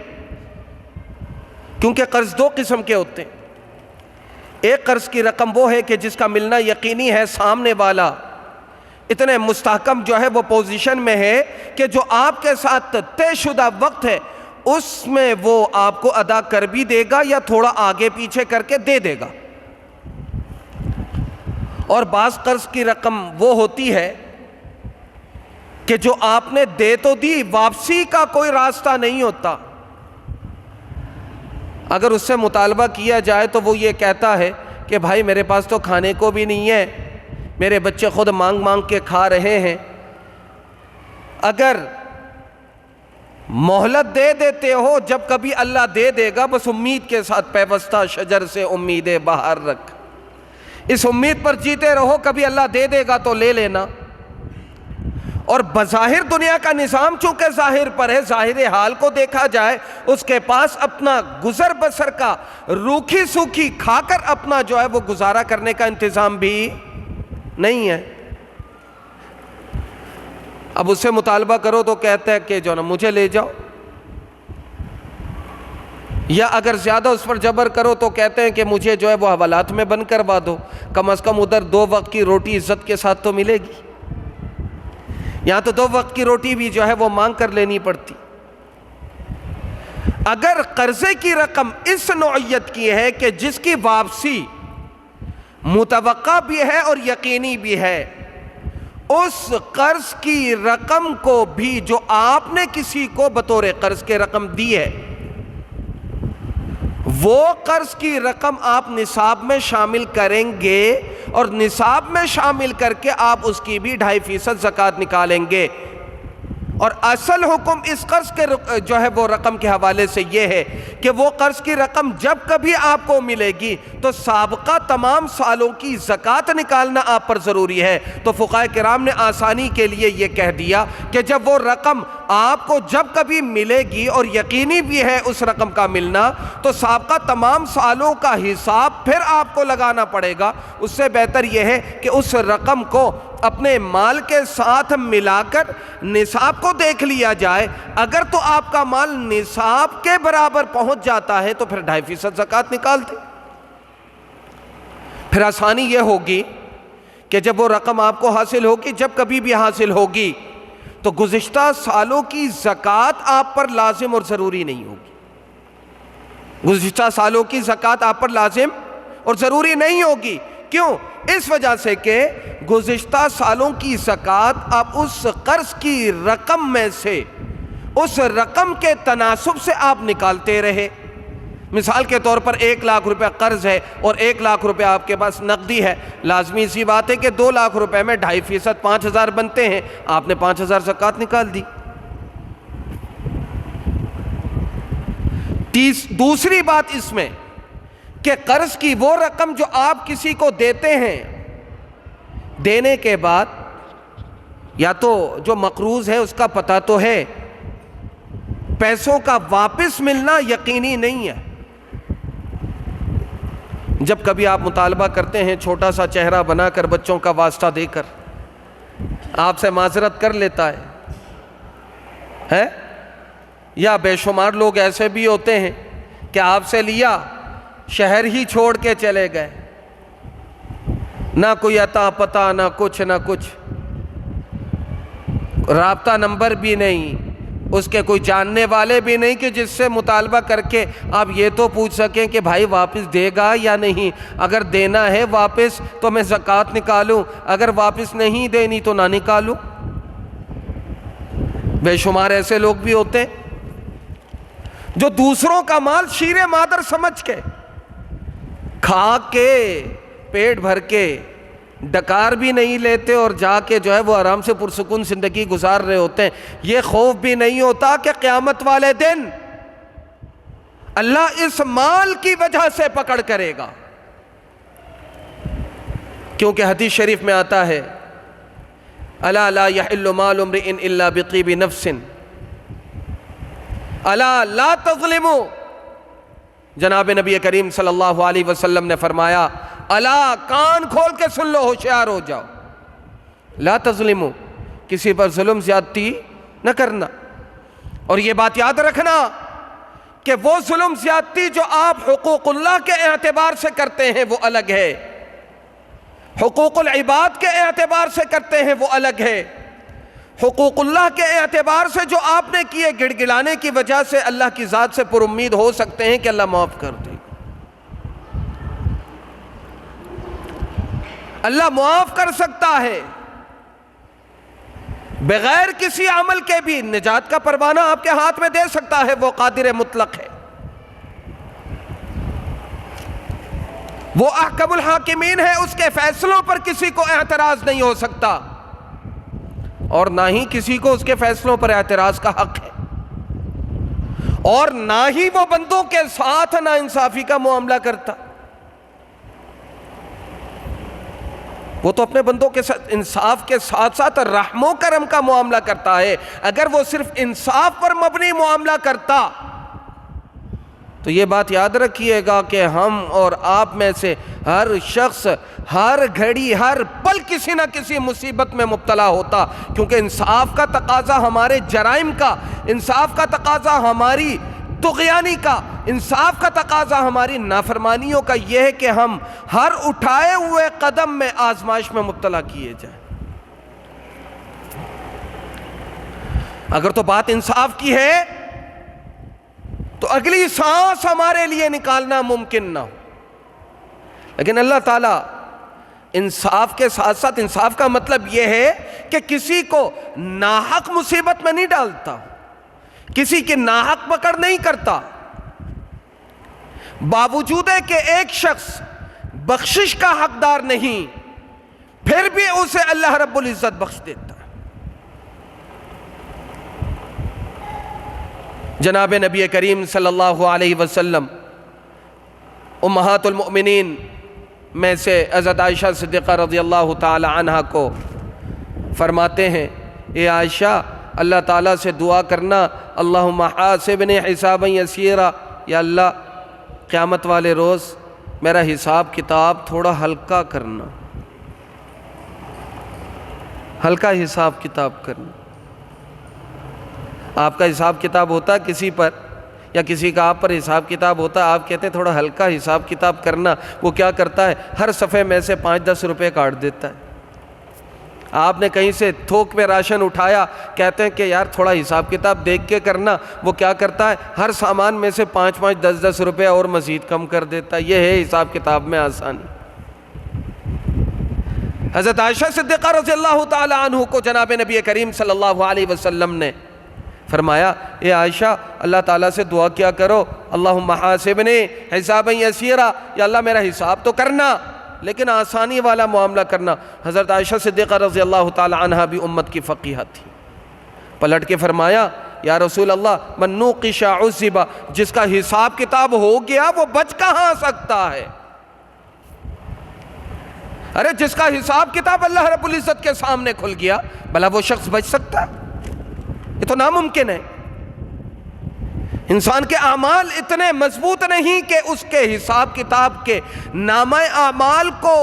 Speaker 1: کیونکہ قرض دو قسم کے ہوتے ہیں۔ ایک قرض کی رقم وہ ہے کہ جس کا ملنا یقینی ہے، سامنے والا اتنے مستحکم جو ہے وہ پوزیشن میں ہے کہ جو آپ کے ساتھ طے شدہ وقت ہے اس میں وہ آپ کو ادا کر بھی دے گا یا تھوڑا آگے پیچھے کر کے دے دے گا۔ اور بعض قرض کی رقم وہ ہوتی ہے کہ جو آپ نے دے تو دی، واپسی کا کوئی راستہ نہیں ہوتا۔ اگر اس سے مطالبہ کیا جائے تو وہ یہ کہتا ہے کہ بھائی میرے پاس تو کھانے کو بھی نہیں ہے، میرے بچے خود مانگ مانگ کے کھا رہے ہیں۔ اگر مہلت دے دیتے ہو، جب کبھی اللہ دے دے گا، بس امید کے ساتھ پیوستہ شجر سے امیدیں باہر رکھ، اس امید پر جیتے رہو، کبھی اللہ دے دے گا تو لے لینا۔ اور بظاہر دنیا کا نظام چونکہ ظاہر پر ہے، ظاہر حال کو دیکھا جائے، اس کے پاس اپنا گزر بسر کا روکھی سوکھی کھا کر اپنا جو ہے وہ گزارا کرنے کا انتظام بھی نہیں ہے۔ اب اس سے مطالبہ کرو تو کہتا ہے کہ جو نا مجھے لے جاؤ، یا اگر زیادہ اس پر جبر کرو تو کہتے ہیں کہ مجھے جو ہے وہ حوالات میں بند کروا دو، کم از کم ادھر 2 وقت کی روٹی عزت کے ساتھ تو ملے گی، یہاں تو 2 وقت کی روٹی بھی جو ہے وہ مانگ کر لینی پڑتی۔ اگر قرضے کی رقم اس نوعیت کی ہے کہ جس کی واپسی متوقع بھی ہے اور یقینی بھی ہے، اس قرض کی رقم کو بھی جو آپ نے کسی کو بطور قرض کے رقم دی ہے، وہ قرض کی رقم آپ نصاب میں شامل کریں گے، اور نصاب میں شامل کر کے آپ اس کی بھی 2.5% زکوٰۃ نکالیں گے۔ اور اصل حکم اس قرض کے جو ہے وہ رقم کے حوالے سے یہ ہے کہ وہ قرض کی رقم جب کبھی آپ کو ملے گی تو سابقہ تمام سالوں کی زکوٰۃ نکالنا آپ پر ضروری ہے۔ تو فقہاء کرام نے آسانی کے لیے یہ کہہ دیا کہ جب وہ رقم آپ کو جب کبھی ملے گی اور یقینی بھی ہے اس رقم کا ملنا، تو سابقہ تمام سالوں کا حساب پھر آپ کو لگانا پڑے گا۔ اس سے بہتر یہ ہے کہ اس رقم کو اپنے مال کے ساتھ ملا کر نصاب کو دیکھ لیا جائے۔ اگر تو آپ کا مال نصاب کے برابر پہنچ جاتا ہے تو پھر 2.5% زکوٰۃ نکال دیں۔ پھر آسانی یہ ہوگی کہ جب وہ رقم آپ کو حاصل ہوگی، جب کبھی بھی حاصل ہوگی، تو گزشتہ سالوں کی زکوٰۃ آپ پر لازم اور ضروری نہیں ہوگی۔ گزشتہ سالوں کی زکوٰۃ آپ پر لازم اور ضروری نہیں ہوگی۔ کیوں؟ اس وجہ سے کہ گزشتہ سالوں کی زکوٰۃ آپ اس قرض کی رقم میں سے، اس رقم کے تناسب سے آپ نکالتے رہے۔ مثال کے طور پر 1 لاکھ روپے قرض ہے اور 1 لاکھ روپے آپ کے پاس نقدی ہے، لازمی سی بات ہے کہ 2 لاکھ روپے میں 2.5% 5,000 بنتے ہیں، آپ نے 5,000 زکوٰۃ نکال دی۔ دوسری بات اس میں کہ قرض کی وہ رقم جو آپ کسی کو دیتے ہیں، دینے کے بعد یا تو جو مقروض ہے اس کا پتہ تو ہے، پیسوں کا واپس ملنا یقینی نہیں ہے۔ جب کبھی آپ مطالبہ کرتے ہیں، چھوٹا سا چہرہ بنا کر بچوں کا واسطہ دے کر آپ سے معذرت کر لیتا ہے، یا بے شمار لوگ ایسے بھی ہوتے ہیں کہ آپ سے لیا، شہر ہی چھوڑ کے چلے گئے، نہ کوئی عطا پتہ، نہ کچھ رابطہ نمبر بھی نہیں، اس کے کوئی جاننے والے بھی نہیں کہ جس سے مطالبہ کر کے آپ یہ تو پوچھ سکیں کہ بھائی واپس دے گا یا نہیں، اگر دینا ہے واپس تو میں زکوٰۃ نکالوں، اگر واپس نہیں دینی تو نہ نکالوں۔ بے شمار ایسے لوگ بھی ہوتے ہیں جو دوسروں کا مال شیر مادر سمجھ کے کھا کے پیٹ بھر کے ڈکار بھی نہیں لیتے اور جا کے جو ہے وہ آرام سے پرسکون زندگی گزار رہے ہوتے ہیں۔ یہ خوف بھی نہیں ہوتا کہ قیامت والے دن اللہ اس مال کی وجہ سے پکڑ کرے گا، کیونکہ حدیث شریف میں آتا ہے الا لا يحل مال امرئ الا بطیب نفس الا لا تظلموا۔ جناب نبی کریم صلی اللہ علیہ وسلم نے فرمایا الا کان کھول کے سن لو، ہوشیار ہو جاؤ، لا تظلموا، کسی پر ظلم زیادتی نہ کرنا۔ اور یہ بات یاد رکھنا کہ وہ ظلم زیادتی جو آپ حقوق اللہ کے اعتبار سے کرتے ہیں وہ الگ ہے، حقوق العباد کے اعتبار سے کرتے ہیں وہ الگ ہے۔ حقوق اللہ کے اعتبار سے جو آپ نے کیے، گڑگڑانے کی وجہ سے اللہ کی ذات سے پر امید ہو سکتے ہیں کہ اللہ معاف کر دے گا، اللہ معاف کر سکتا ہے، بغیر کسی عمل کے بھی نجات کا پروانہ آپ کے ہاتھ میں دے سکتا ہے، وہ قادر مطلق ہے، وہ احکم الحاکمین ہے، اس کے فیصلوں پر کسی کو اعتراض نہیں ہو سکتا، اور نہ ہی کسی کو اس کے فیصلوں پر اعتراض کا حق ہے، اور نہ ہی وہ بندوں کے ساتھ ناانصافی کا معاملہ کرتا۔ وہ تو اپنے بندوں کے ساتھ انصاف کے ساتھ ساتھ رحم و کرم کا معاملہ کرتا ہے۔ اگر وہ صرف انصاف پر مبنی معاملہ کرتا تو یہ بات یاد رکھیے گا کہ ہم اور آپ میں سے ہر شخص ہر گھڑی ہر پل کسی نہ کسی مصیبت میں مبتلا ہوتا، کیونکہ انصاف کا تقاضا ہمارے جرائم کا، انصاف کا تقاضا ہماری طغیانی کا، انصاف کا تقاضا ہماری نافرمانیوں کا یہ ہے کہ ہم ہر اٹھائے ہوئے قدم میں آزمائش میں مبتلا کیے جائیں۔ اگر تو بات انصاف کی ہے تو اگلی سانس ہمارے لیے نکالنا ممکن نہ ہو، لیکن اللہ تعالیٰ انصاف کے ساتھ ساتھ، انصاف کا مطلب یہ ہے کہ کسی کو ناحق مصیبت میں نہیں ڈالتا، کسی کی ناحق پکڑ نہیں کرتا، باوجود ہے کہ ایک شخص بخشش کا حقدار نہیں پھر بھی اسے اللہ رب العزت بخش دیتا ہے۔ جناب نبی کریم صلی اللہ علیہ وسلم امہات المؤمنین میں سے حضرت عائشہ صدیقہ رضی اللہ تعالی عنہ کو فرماتے ہیں، اے عائشہ اللہ تعالیٰ سے دعا کرنا، اللہم حاسبنی حسابا یسیرا، یا اللہ قیامت والے روز میرا حساب کتاب تھوڑا ہلکا کرنا، ہلکا حساب کتاب کرنا۔ آپ کا حساب کتاب ہوتا کسی پر یا کسی کا آپ پر حساب کتاب ہوتا، آپ کہتے ہیں تھوڑا ہلکا حساب کتاب کرنا، وہ کیا کرتا ہے ہر صفحے میں سے 5-10 روپے کاٹ دیتا ہے۔ آپ نے کہیں سے تھوک میں راشن اٹھایا، کہتے ہیں کہ یار تھوڑا حساب کتاب دیکھ کے کرنا، وہ کیا کرتا ہے ہر سامان میں سے 5-5 10-10 روپے اور مزید کم کر دیتا ہے۔ یہ ہے حساب کتاب میں آسانی۔ حضرت عائشہ صدیقہ رضی اللہ تعالی عنہ کو جناب نبی کریم صلی اللہ علیہ وسلم نے فرمایا، اے عائشہ اللہ تعالیٰ سے دعا کیا کرو، اللہم حاسبنی حسابا یسیرا، یا اللہ میرا حساب تو کرنا لیکن آسانی والا معاملہ کرنا۔ حضرت عائشہ صدیقہ رضی اللہ تعالی عنہ بھی امت کی فقیہہ تھی، پلٹ کے فرمایا، یا رسول اللہ من نوقش عذب، جس کا حساب کتاب ہو گیا وہ بچ کہاں سکتا ہے؟ ارے جس کا حساب کتاب اللہ رب العزت کے سامنے کھل گیا، بھلا وہ شخص بچ سکتا ہے؟ یہ تو ناممکن ہے۔ انسان کے اعمال اتنے مضبوط نہیں کہ اس کے حساب کتاب کے نامہ اعمال کو،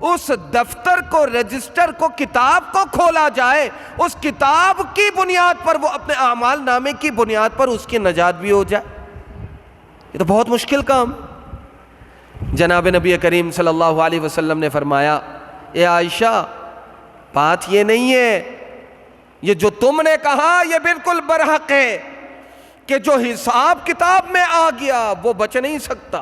Speaker 1: اس دفتر کو، رجسٹر کو، کتاب کو کھولا جائے، اس کتاب کی بنیاد پر وہ اپنے اعمال نامے کی بنیاد پر اس کی نجات بھی ہو جائے۔ یہ تو بہت مشکل کام۔ جناب نبی کریم صلی اللہ علیہ وسلم نے فرمایا، اے عائشہ بات یہ نہیں ہے، یہ جو تم نے کہا یہ بالکل برحق ہے کہ جو حساب کتاب میں آ گیا وہ بچ نہیں سکتا،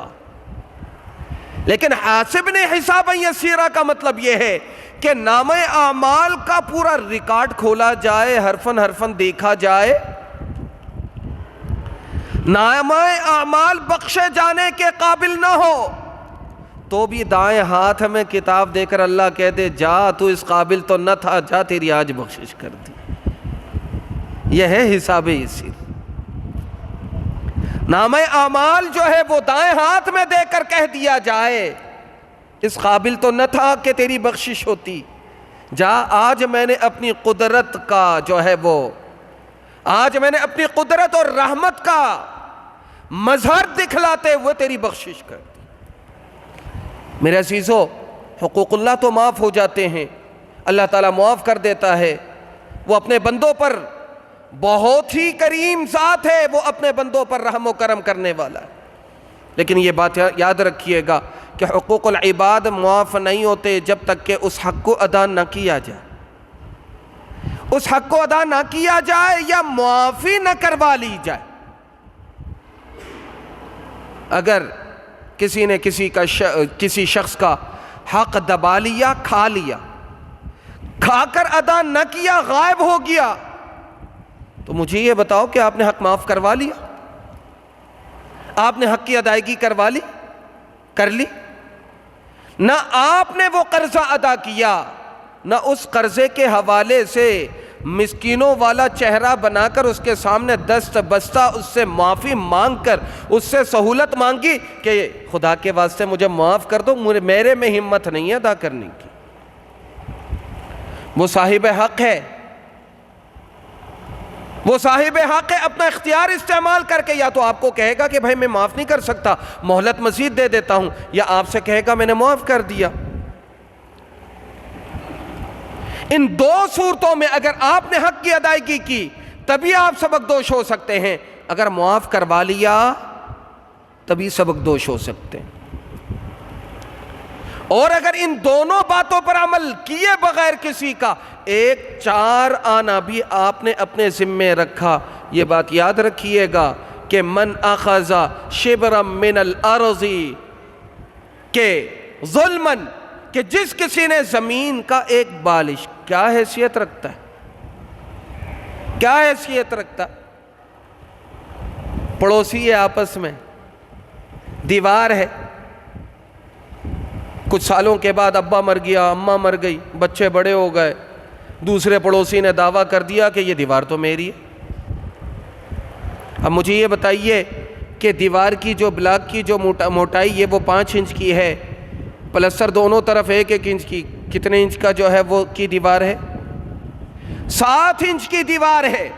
Speaker 1: لیکن حاسبنی حسابا یسیرا کا مطلب یہ ہے کہ نامہ اعمال کا پورا ریکارڈ کھولا جائے، حرفن حرفن دیکھا جائے، نامہ اعمال بخشے جانے کے قابل نہ ہو تو بھی دائیں ہاتھ میں کتاب دے کر اللہ کہہ دے جا تو اس قابل تو نہ تھا، جا تیری آج بخشش کر دی۔ یہ ہے حساب یسیر۔ نامہ اعمال جو ہے وہ دائیں ہاتھ میں دے کر کہہ دیا جائے اس قابل تو نہ تھا کہ تیری بخشش ہوتی، جا آج میں نے اپنی قدرت کا جو ہے وہ، آج میں نے اپنی قدرت اور رحمت کا مظہر دکھلاتے ہوئے تیری بخشش کر دی۔ میرے عزیزو، حقوق اللہ تو معاف ہو جاتے ہیں، اللہ تعالیٰ معاف کر دیتا ہے، وہ اپنے بندوں پر بہت ہی کریم ذات ہے، وہ اپنے بندوں پر رحم و کرم کرنے والا ہے۔ لیکن یہ بات یاد رکھیے گا کہ حقوق العباد معاف نہیں ہوتے جب تک کہ اس حق کو ادا نہ کیا جائے، اس حق کو ادا نہ کیا جائے یا معافی نہ کروا لی جائے۔ اگر کسی نے کسی شخص کا حق دبا لیا، کھا لیا، کھا کر ادا نہ کیا، غائب ہو گیا، تو مجھے یہ بتاؤ کہ آپ نے حق معاف کروا لیا؟ آپ نے حق کی ادائیگی کر لی؟ نہ آپ نے وہ قرضہ ادا کیا، نہ اس قرضے کے حوالے سے مسکینوں والا چہرہ بنا کر اس کے سامنے دست بستہ اس سے معافی مانگ کر اس سے سہولت مانگی کہ خدا کے واسطے مجھے معاف کر دو، میرے میں ہمت نہیں ہے ادا کرنے کی۔ وہ صاحب حق ہے، وہ صاحب حق ہے، اپنا اختیار استعمال کر کے یا تو آپ کو کہے گا کہ بھائی میں معاف نہیں کر سکتا، مہلت مزید دے دیتا ہوں، یا آپ سے کہے گا میں نے معاف کر دیا۔ ان دو صورتوں میں اگر آپ نے حق کی ادائیگی کی تبھی آپ سبکدوش ہو سکتے ہیں، اگر معاف کروا لیا تبھی سبکدوش ہو سکتے ہیں۔ اور اگر ان دونوں باتوں پر عمل کیے بغیر کسی کا ایک چار آنا بھی آپ نے اپنے ذمے رکھا، یہ بات یاد رکھیے گا کہ من اخذ شبرا من الارض کہ ظلمن، کہ جس کسی نے زمین کا ایک بالش، کیا حیثیت رکھتا ہے؟ کیا حیثیت رکھتا ہے؟ پڑوسی ہے، آپس میں دیوار ہے، کچھ سالوں کے بعد ابا مر گیا، اماں مر گئی، بچے بڑے ہو گئے، دوسرے پڑوسی نے دعویٰ کر دیا کہ یہ دیوار تو میری ہے۔ اب مجھے یہ بتائیے کہ دیوار کی جو بلاک کی جو موٹائی یہ وہ 5 انچ کی ہے، پلستر دونوں طرف 1-1 انچ کی، کتنے انچ کا جو ہے وہ کی دیوار ہے؟ 7 انچ کی دیوار ہے۔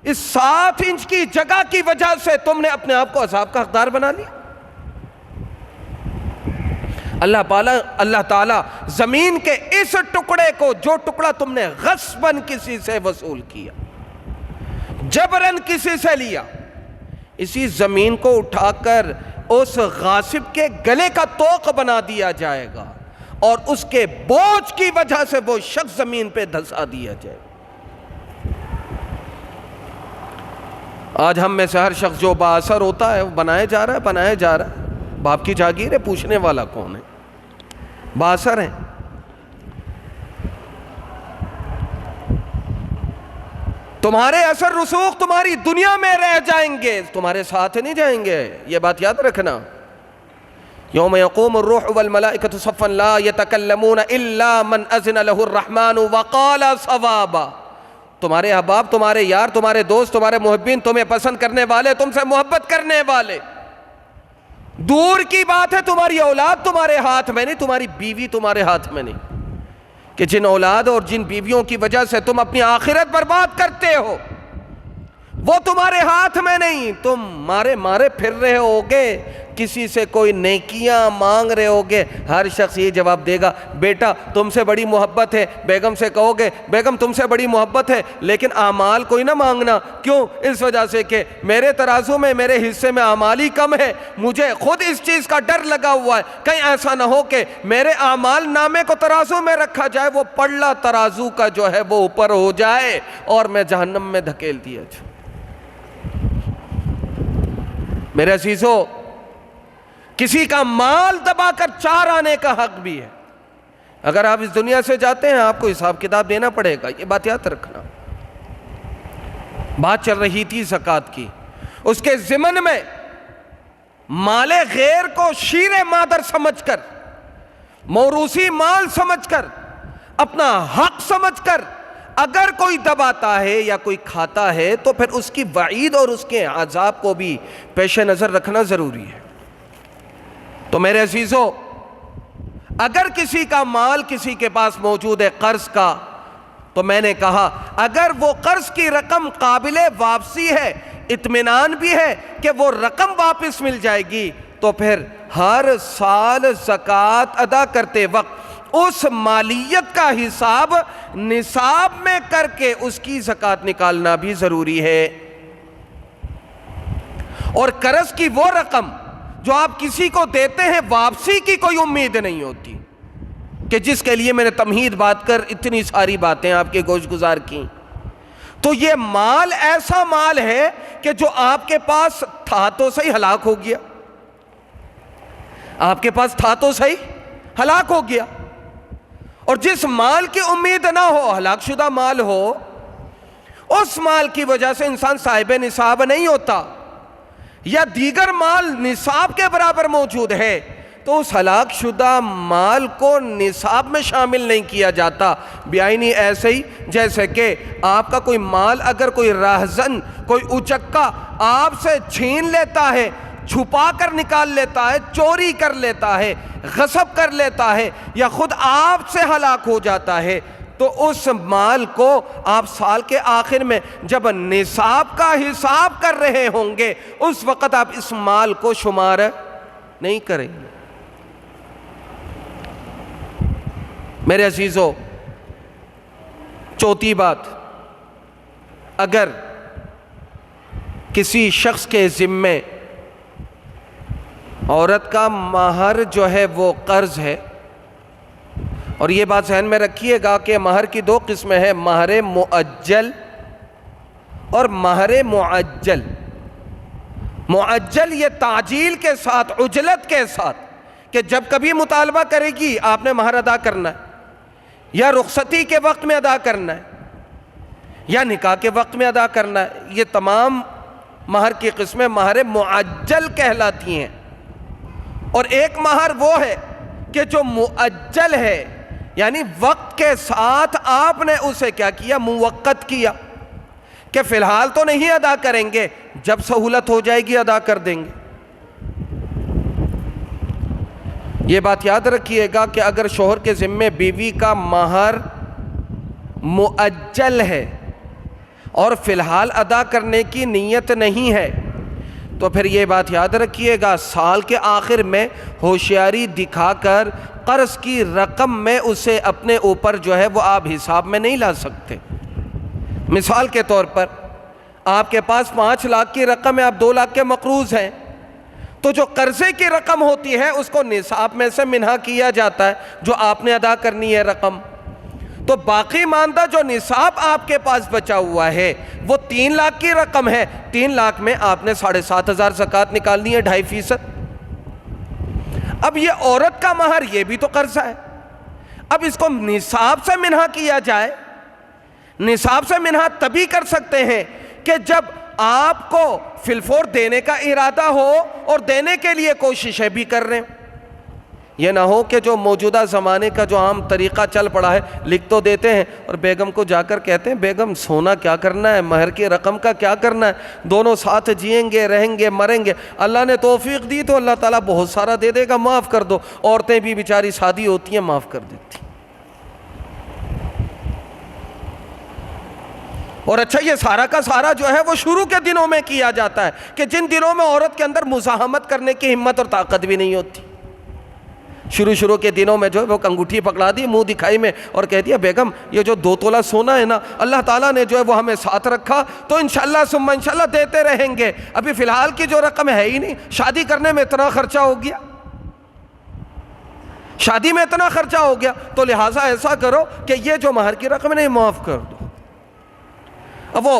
Speaker 1: اس 7 انچ کی جگہ کی وجہ سے تم نے اپنے آپ کو عذاب کا حقدار بنا لیا۔ اللہ تعالیٰ زمین کے اس ٹکڑے کو، جو ٹکڑا تم نے غصباً کسی سے وصول کیا، جبراً کسی سے لیا، اسی زمین کو اٹھا کر اس غاصب کے گلے کا توق بنا دیا جائے گا اور اس کے بوجھ کی وجہ سے وہ شخص زمین پہ دھسا دیا جائے گا۔ آج ہم میں سے ہر شخص جو بااثر ہوتا ہے وہ بنایا جا رہا ہے۔ باپ کی جاگیر ہے، پوچھنے والا کون ہے؟ بااثر ہیں۔ تمہارے اثر رسوخ تمہاری دنیا میں رہ جائیں گے، تمہارے ساتھ نہیں جائیں گے، یہ بات یاد رکھنا۔ یوم یقوم الروح والملائکۃ صفا لا یتکلمون الا من اذن له الرحمن وقال صوابا۔ تمہارے احباب، تمہارے یار، تمہارے دوست، تمہارے محبین، تمہیں پسند کرنے والے، تم سے محبت کرنے والے، دور کی بات ہے تمہاری اولاد تمہارے ہاتھ میں نہیں، تمہاری بیوی تمہارے ہاتھ میں نہیں، کہ جن اولاد اور جن بیویوں کی وجہ سے تم اپنی آخرت برباد کرتے ہو وہ تمہارے ہاتھ میں نہیں۔ تم مارے پھر رہے ہوگے، کسی سے کوئی نیکیاں مانگ رہے ہوگے، ہر شخص یہ جواب دے گا، بیٹا تم سے بڑی محبت ہے، بیگم سے کہو گے بیگم تم سے بڑی محبت ہے، لیکن اعمال کوئی نہ مانگنا۔ کیوں؟ اس وجہ سے کہ میرے ترازو میں، میرے حصے میں اعمال ہی کم ہے، مجھے خود اس چیز کا ڈر لگا ہوا ہے، کہیں ایسا نہ ہو کہ میرے اعمال نامے کو ترازو میں رکھا جائے، وہ پڑلا ترازو کا جو ہے وہ اوپر ہو جائے اور میں جہنم میں دھکیل دیا جائے۔ میرے عزیزو، کسی کا مال دبا کر 4 آنے کا حق بھی ہے۔ اگر آپ اس دنیا سے جاتے ہیں آپ کو حساب کتاب دینا پڑے گا، یہ بات یاد رکھنا۔ بات چل رہی تھی زکوٰۃ کی، اس کے ضمن میں مال غیر کو شیر مادر سمجھ کر، موروثی مال سمجھ کر، اپنا حق سمجھ کر اگر کوئی دباتا ہے یا کوئی کھاتا ہے تو پھر اس کی وعید اور اس کے عذاب کو بھی پیش نظر رکھنا ضروری ہے۔ تو میرے عزیزو، اگر کسی کا مال کسی کے پاس موجود ہے قرض کا، تو میں نے کہا اگر وہ قرض کی رقم قابل واپسی ہے، اطمینان بھی ہے کہ وہ رقم واپس مل جائے گی، تو پھر ہر سال زکوٰۃ ادا کرتے وقت اس مالیت کا حساب نصاب میں کر کے اس کی زکوٰۃ نکالنا بھی ضروری ہے۔ اور قرض کی وہ رقم جو آپ کسی کو دیتے ہیں واپسی کی کوئی امید نہیں ہوتی، کہ جس کے لیے میں نے تمہید بات کر اتنی ساری باتیں آپ کے گوش گزار کی، تو یہ مال ایسا مال ہے کہ جو آپ کے پاس تھا تو صحیح ہلاک ہو گیا، آپ کے پاس تھا تو صحیح ہلاک ہو گیا، اور جس مال کی امید نہ ہو، ہلاک شدہ مال ہو، اس مال کی وجہ سے انسان صاحب نصاب نہیں ہوتا، یا دیگر مال نصاب کے برابر موجود ہے تو اس ہلاک شدہ مال کو نصاب میں شامل نہیں کیا جاتا۔ بیائنی ایسے ہی جیسے کہ آپ کا کوئی مال اگر کوئی راہزن، کوئی اچکا آپ سے چھین لیتا ہے، چھپا کر نکال لیتا ہے، چوری کر لیتا ہے، غصب کر لیتا ہے، یا خود آپ سے ہلاک ہو جاتا ہے، تو اس مال کو آپ سال کے آخر میں جب نصاب کا حساب کر رہے ہوں گے اس وقت آپ اس مال کو شمار نہیں کریں گے۔ میرے عزیزو، چوتھی بات، اگر کسی شخص کے ذمے عورت کا مہر جو ہے وہ قرض ہے، اور یہ بات ذہن میں رکھیے گا کہ مہر کی دو قسمیں ہیں، مہر مؤجل اور مہر معجل۔ معجل یہ تعجیل کے ساتھ، عجلت کے ساتھ، کہ جب کبھی مطالبہ کرے گی آپ نے مہر ادا کرنا ہے، یا رخصتی کے وقت میں ادا کرنا ہے، یا نکاح کے وقت میں ادا کرنا ہے، یہ تمام مہر کی قسمیں مہر معجل کہلاتی ہیں۔ اور ایک مہر وہ ہے کہ جو مؤجل ہے، یعنی وقت کے ساتھ آپ نے اسے کیا کیا، موقت کیا، کہ فی الحال تو نہیں ادا کریں گے، جب سہولت ہو جائے گی ادا کر دیں گے۔ یہ بات یاد رکھیے گا کہ اگر شوہر کے ذمے بیوی کا مہر مؤجل ہے اور فی الحال ادا کرنے کی نیت نہیں ہے، تو پھر یہ بات یاد رکھیے گا سال کے آخر میں ہوشیاری دکھا کر قرض کی رقم میں اسے اپنے اوپر جو ہے وہ آپ حساب میں نہیں لا سکتے۔ مثال کے طور پر آپ کے پاس 5 لاکھ کی رقم ہے، آپ 2 لاکھ کے مقروض ہیں، تو جو قرضے کی رقم ہوتی ہے اس کو نصاب میں سے منہا کیا جاتا ہے جو آپ نے ادا کرنی ہے رقم، تو باقی ماندہ جو نصاب آپ کے پاس بچا ہوا ہے وہ 3 لاکھ کی رقم ہے، 3 لاکھ میں آپ نے 7,500 زکوٰۃ نکالنی ہے، 2.5%۔ اب یہ عورت کا مہر یہ بھی تو قرضہ ہے، اب اس کو نصاب سے منہا کیا جائے، نصاب سے منہا تبھی کر سکتے ہیں کہ جب آپ کو فی الفور دینے کا ارادہ ہو اور دینے کے لیے کوششیں بھی کر رہے ہیں۔ یہ نہ ہو کہ جو موجودہ زمانے کا جو عام طریقہ چل پڑا ہے، لکھ تو دیتے ہیں اور بیگم کو جا کر کہتے ہیں بیگم سونا کیا کرنا ہے، مہر کی رقم کا کیا کرنا ہے، دونوں ساتھ جئیں گے، رہیں گے، مریں گے، اللہ نے توفیق دی تو اللہ تعالیٰ بہت سارا دے دے گا، معاف کر دو۔ عورتیں بھی بیچاری سادی ہوتی ہیں، معاف کر دیتی۔ اور اچھا یہ سارا کا سارا جو ہے وہ شروع کے دنوں میں کیا جاتا ہے کہ جن دنوں میں عورت کے اندر مزاحمت کرنے کی ہمت اور طاقت بھی نہیں ہوتی۔ شروع کے دنوں میں جو ہے وہ انگوٹھی پکڑا دی منہ دکھائی میں اور کہہ دیا بیگم یہ جو 2 تولہ سونا ہے نا اللہ تعالیٰ نے جو ہے وہ ہمیں ساتھ رکھا تو انشاءاللہ ثم انشاءاللہ دیتے رہیں گے، ابھی فی الحال کی جو رقم ہے ہی نہیں، شادی کرنے میں اتنا خرچہ ہو گیا، شادی میں اتنا خرچہ ہو گیا، تو لہٰذا ایسا کرو کہ یہ جو مہر کی رقم ہے معاف کر دو۔ اب وہ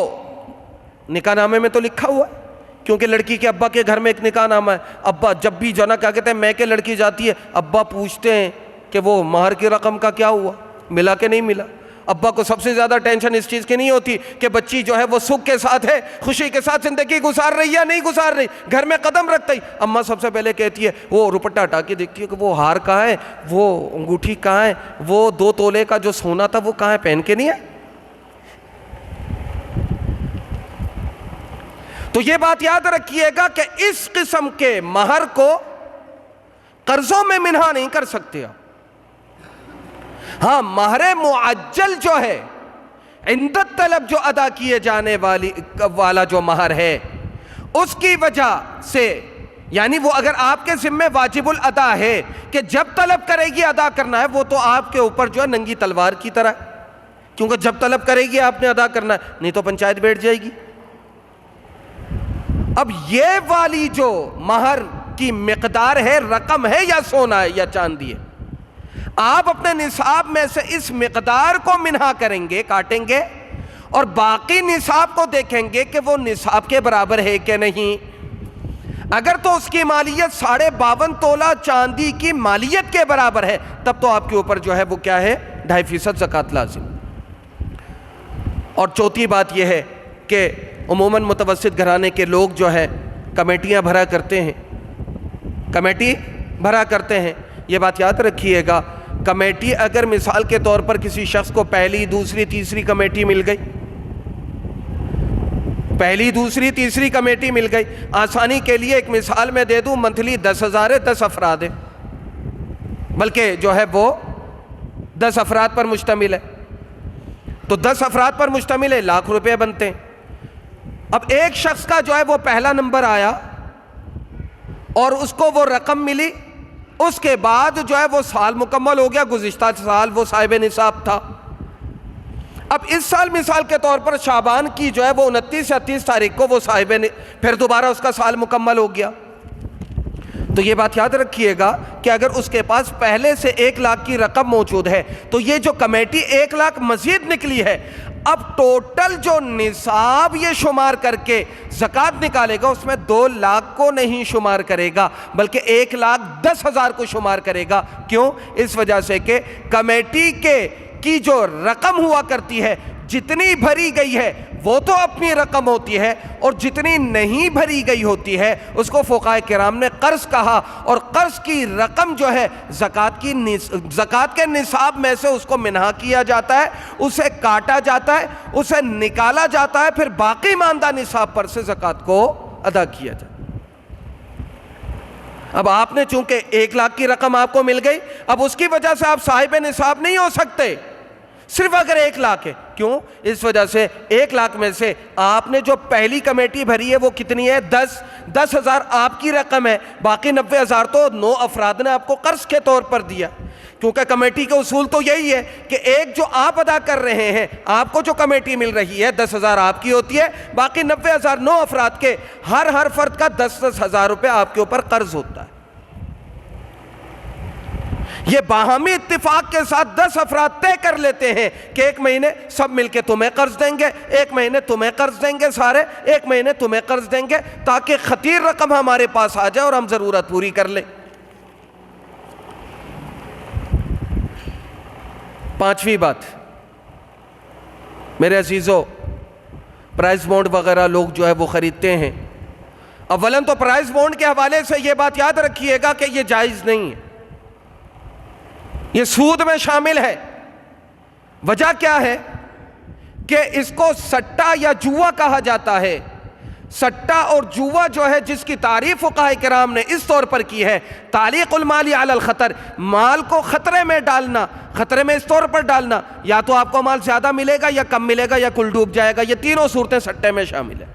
Speaker 1: نکاح نامے میں تو لکھا ہوا ہے، کیونکہ لڑکی کے ابا کے گھر میں ایک نکاح نامہ ہے، ابا جب بھی جو نا کیا کہتے ہیں میں کے لڑکی جاتی ہے، ابا پوچھتے ہیں کہ وہ مہر کی رقم کا کیا ہوا، ملا کہ نہیں ملا۔ ابا کو سب سے زیادہ ٹینشن اس چیز کی نہیں ہوتی کہ بچی جو ہے وہ سکھ کے ساتھ ہے، خوشی کے ساتھ زندگی گزار رہی یا نہیں گزار رہی، گھر میں قدم رکھتا ہی اماں سب سے پہلے کہتی ہے، وہ روپٹہ ہٹا کے دیکھتی ہے کہ وہ ہار کہاں ہے، وہ انگوٹھی کہاں ہے، وہ 2 تولے کا جو سونا تھا وہ کہاں ہے، پہن کے نہیں ہے۔ تو یہ بات یاد رکھیے گا کہ اس قسم کے مہر کو قرضوں میں منہا نہیں کر سکتے آپ۔ ہاں مہر معجل جو ہے عند الطلب جو ادا کیے جانے والا جو مہر ہے اس کی وجہ سے یعنی وہ اگر آپ کے ذمہ واجب الادا ہے کہ جب طلب کرے گی ادا کرنا ہے، وہ تو آپ کے اوپر جو ہے ننگی تلوار کی طرح ہے، کیونکہ جب طلب کرے گی آپ نے ادا کرنا ہے، نہیں تو پنچایت بیٹھ جائے گی۔ اب یہ والی جو مہر کی مقدار ہے، رقم ہے یا سونا ہے یا چاندی ہے، آپ اپنے نصاب میں سے اس مقدار کو منہا کریں گے، کاٹیں گے، اور باقی نصاب کو دیکھیں گے کہ وہ نصاب کے برابر ہے کہ نہیں۔ اگر تو اس کی مالیت 52.5 تولہ چاندی کی مالیت کے برابر ہے، تب تو آپ کے اوپر جو ہے وہ کیا ہے، 2.5% زکوٰۃ لازم۔ اور چوتھی بات یہ ہے کہ عموماً متوسط گھرانے کے لوگ جو ہے کمیٹیاں بھرا کرتے ہیں، کمیٹی بھرا کرتے ہیں۔ یہ بات یاد رکھیے گا، کمیٹی اگر مثال کے طور پر کسی شخص کو پہلی، دوسری، تیسری کمیٹی مل گئی، پہلی، دوسری، تیسری کمیٹی مل گئی، آسانی کے لیے ایک مثال میں دے دوں، منتھلی 10,000 ہے، 10 افراد ہے، بلکہ جو ہے وہ 10 افراد پر مشتمل ہے، تو 10 افراد پر مشتمل ہے، ₹1,00,000 بنتے ہیں۔ اب ایک شخص کا جو ہے وہ پہلا نمبر آیا اور اس کو وہ رقم ملی، اس کے بعد جو ہے وہ سال مکمل ہو گیا، گزشتہ سال وہ صاحب نصاب تھا۔ اب اس سال مثال کے طور پر شعبان کی جو ہے وہ 29 یا 30 تاریخ کو وہ پھر دوبارہ اس کا سال مکمل ہو گیا۔ تو یہ بات یاد رکھیے گا کہ اگر اس کے پاس پہلے سے 1,00,000 کی رقم موجود ہے تو یہ جو کمیٹی 1,00,000 مزید نکلی ہے، اب ٹوٹل جو نصاب یہ شمار کر کے زکوٰۃ نکالے گا، اس میں 2,00,000 کو نہیں شمار کرے گا بلکہ 1,10,000 کو شمار کرے گا۔ کیوں؟ اس وجہ سے کہ کمیٹی کی جو رقم ہوا کرتی ہے، جتنی بھری گئی ہے وہ تو اپنی رقم ہوتی ہے، اور جتنی نہیں بھری گئی ہوتی ہے اس کو فقہاء کرام نے قرض کہا، اور قرض کی رقم جو ہے زکوٰۃ کے نصاب میں سے اس کو منہا کیا جاتا ہے، اسے کاٹا جاتا ہے، اسے نکالا جاتا ہے، پھر باقی ماندہ نصاب پر سے زکوٰۃ کو ادا کیا جاتا ہے۔ اب آپ نے چونکہ 1,00,000 کی رقم آپ کو مل گئی، اب اس کی وجہ سے آپ صاحب نصاب نہیں ہو سکتے صرف اگر 1,00,000 ہے۔ کیوں؟ اس وجہ سے 1,00,000 میں سے آپ نے جو پہلی کمیٹی بھری ہے وہ کتنی ہے؟ 10,000 آپ کی رقم ہے، باقی 90,000 تو 9 افراد نے آپ کو قرض کے طور پر دیا، کیونکہ کمیٹی کے اصول تو یہی ہے کہ ایک جو آپ ادا کر رہے ہیں، آپ کو جو کمیٹی مل رہی ہے 10,000 آپ کی ہوتی ہے، باقی 90,000 9 افراد کے، ہر فرد کا 10,000 روپے آپ کے اوپر قرض ہوتا ہے۔ یہ باہمی اتفاق کے ساتھ 10 افراد طے کر لیتے ہیں کہ ایک مہینے سب مل کے تمہیں قرض دیں گے، ایک مہینے تمہیں قرض دیں گے، سارے ایک مہینے تمہیں قرض دیں گے، تاکہ خطیر رقم ہمارے پاس آ جائے اور ہم ضرورت پوری کر لیں۔ 5ویں بات، میرے عزیزو، پرائز بونڈ وغیرہ لوگ جو ہے وہ خریدتے ہیں۔ اولاً تو پرائز بونڈ کے حوالے سے یہ بات یاد رکھیے گا کہ یہ جائز نہیں ہے، یہ سود میں شامل ہے۔ وجہ کیا ہے کہ اس کو سٹہ یا جوا کہا جاتا ہے۔ سٹہ اور جوا جو ہے، جس کی تعریف فقہاء کرام نے اس طور پر کی ہے، تعلیق المال علی الخطر، مال کو خطرے میں ڈالنا، خطرے میں اس طور پر ڈالنا، یا تو آپ کو مال زیادہ ملے گا یا کم ملے گا یا کل ڈوب جائے گا، یہ تینوں صورتیں سٹے میں شامل ہیں۔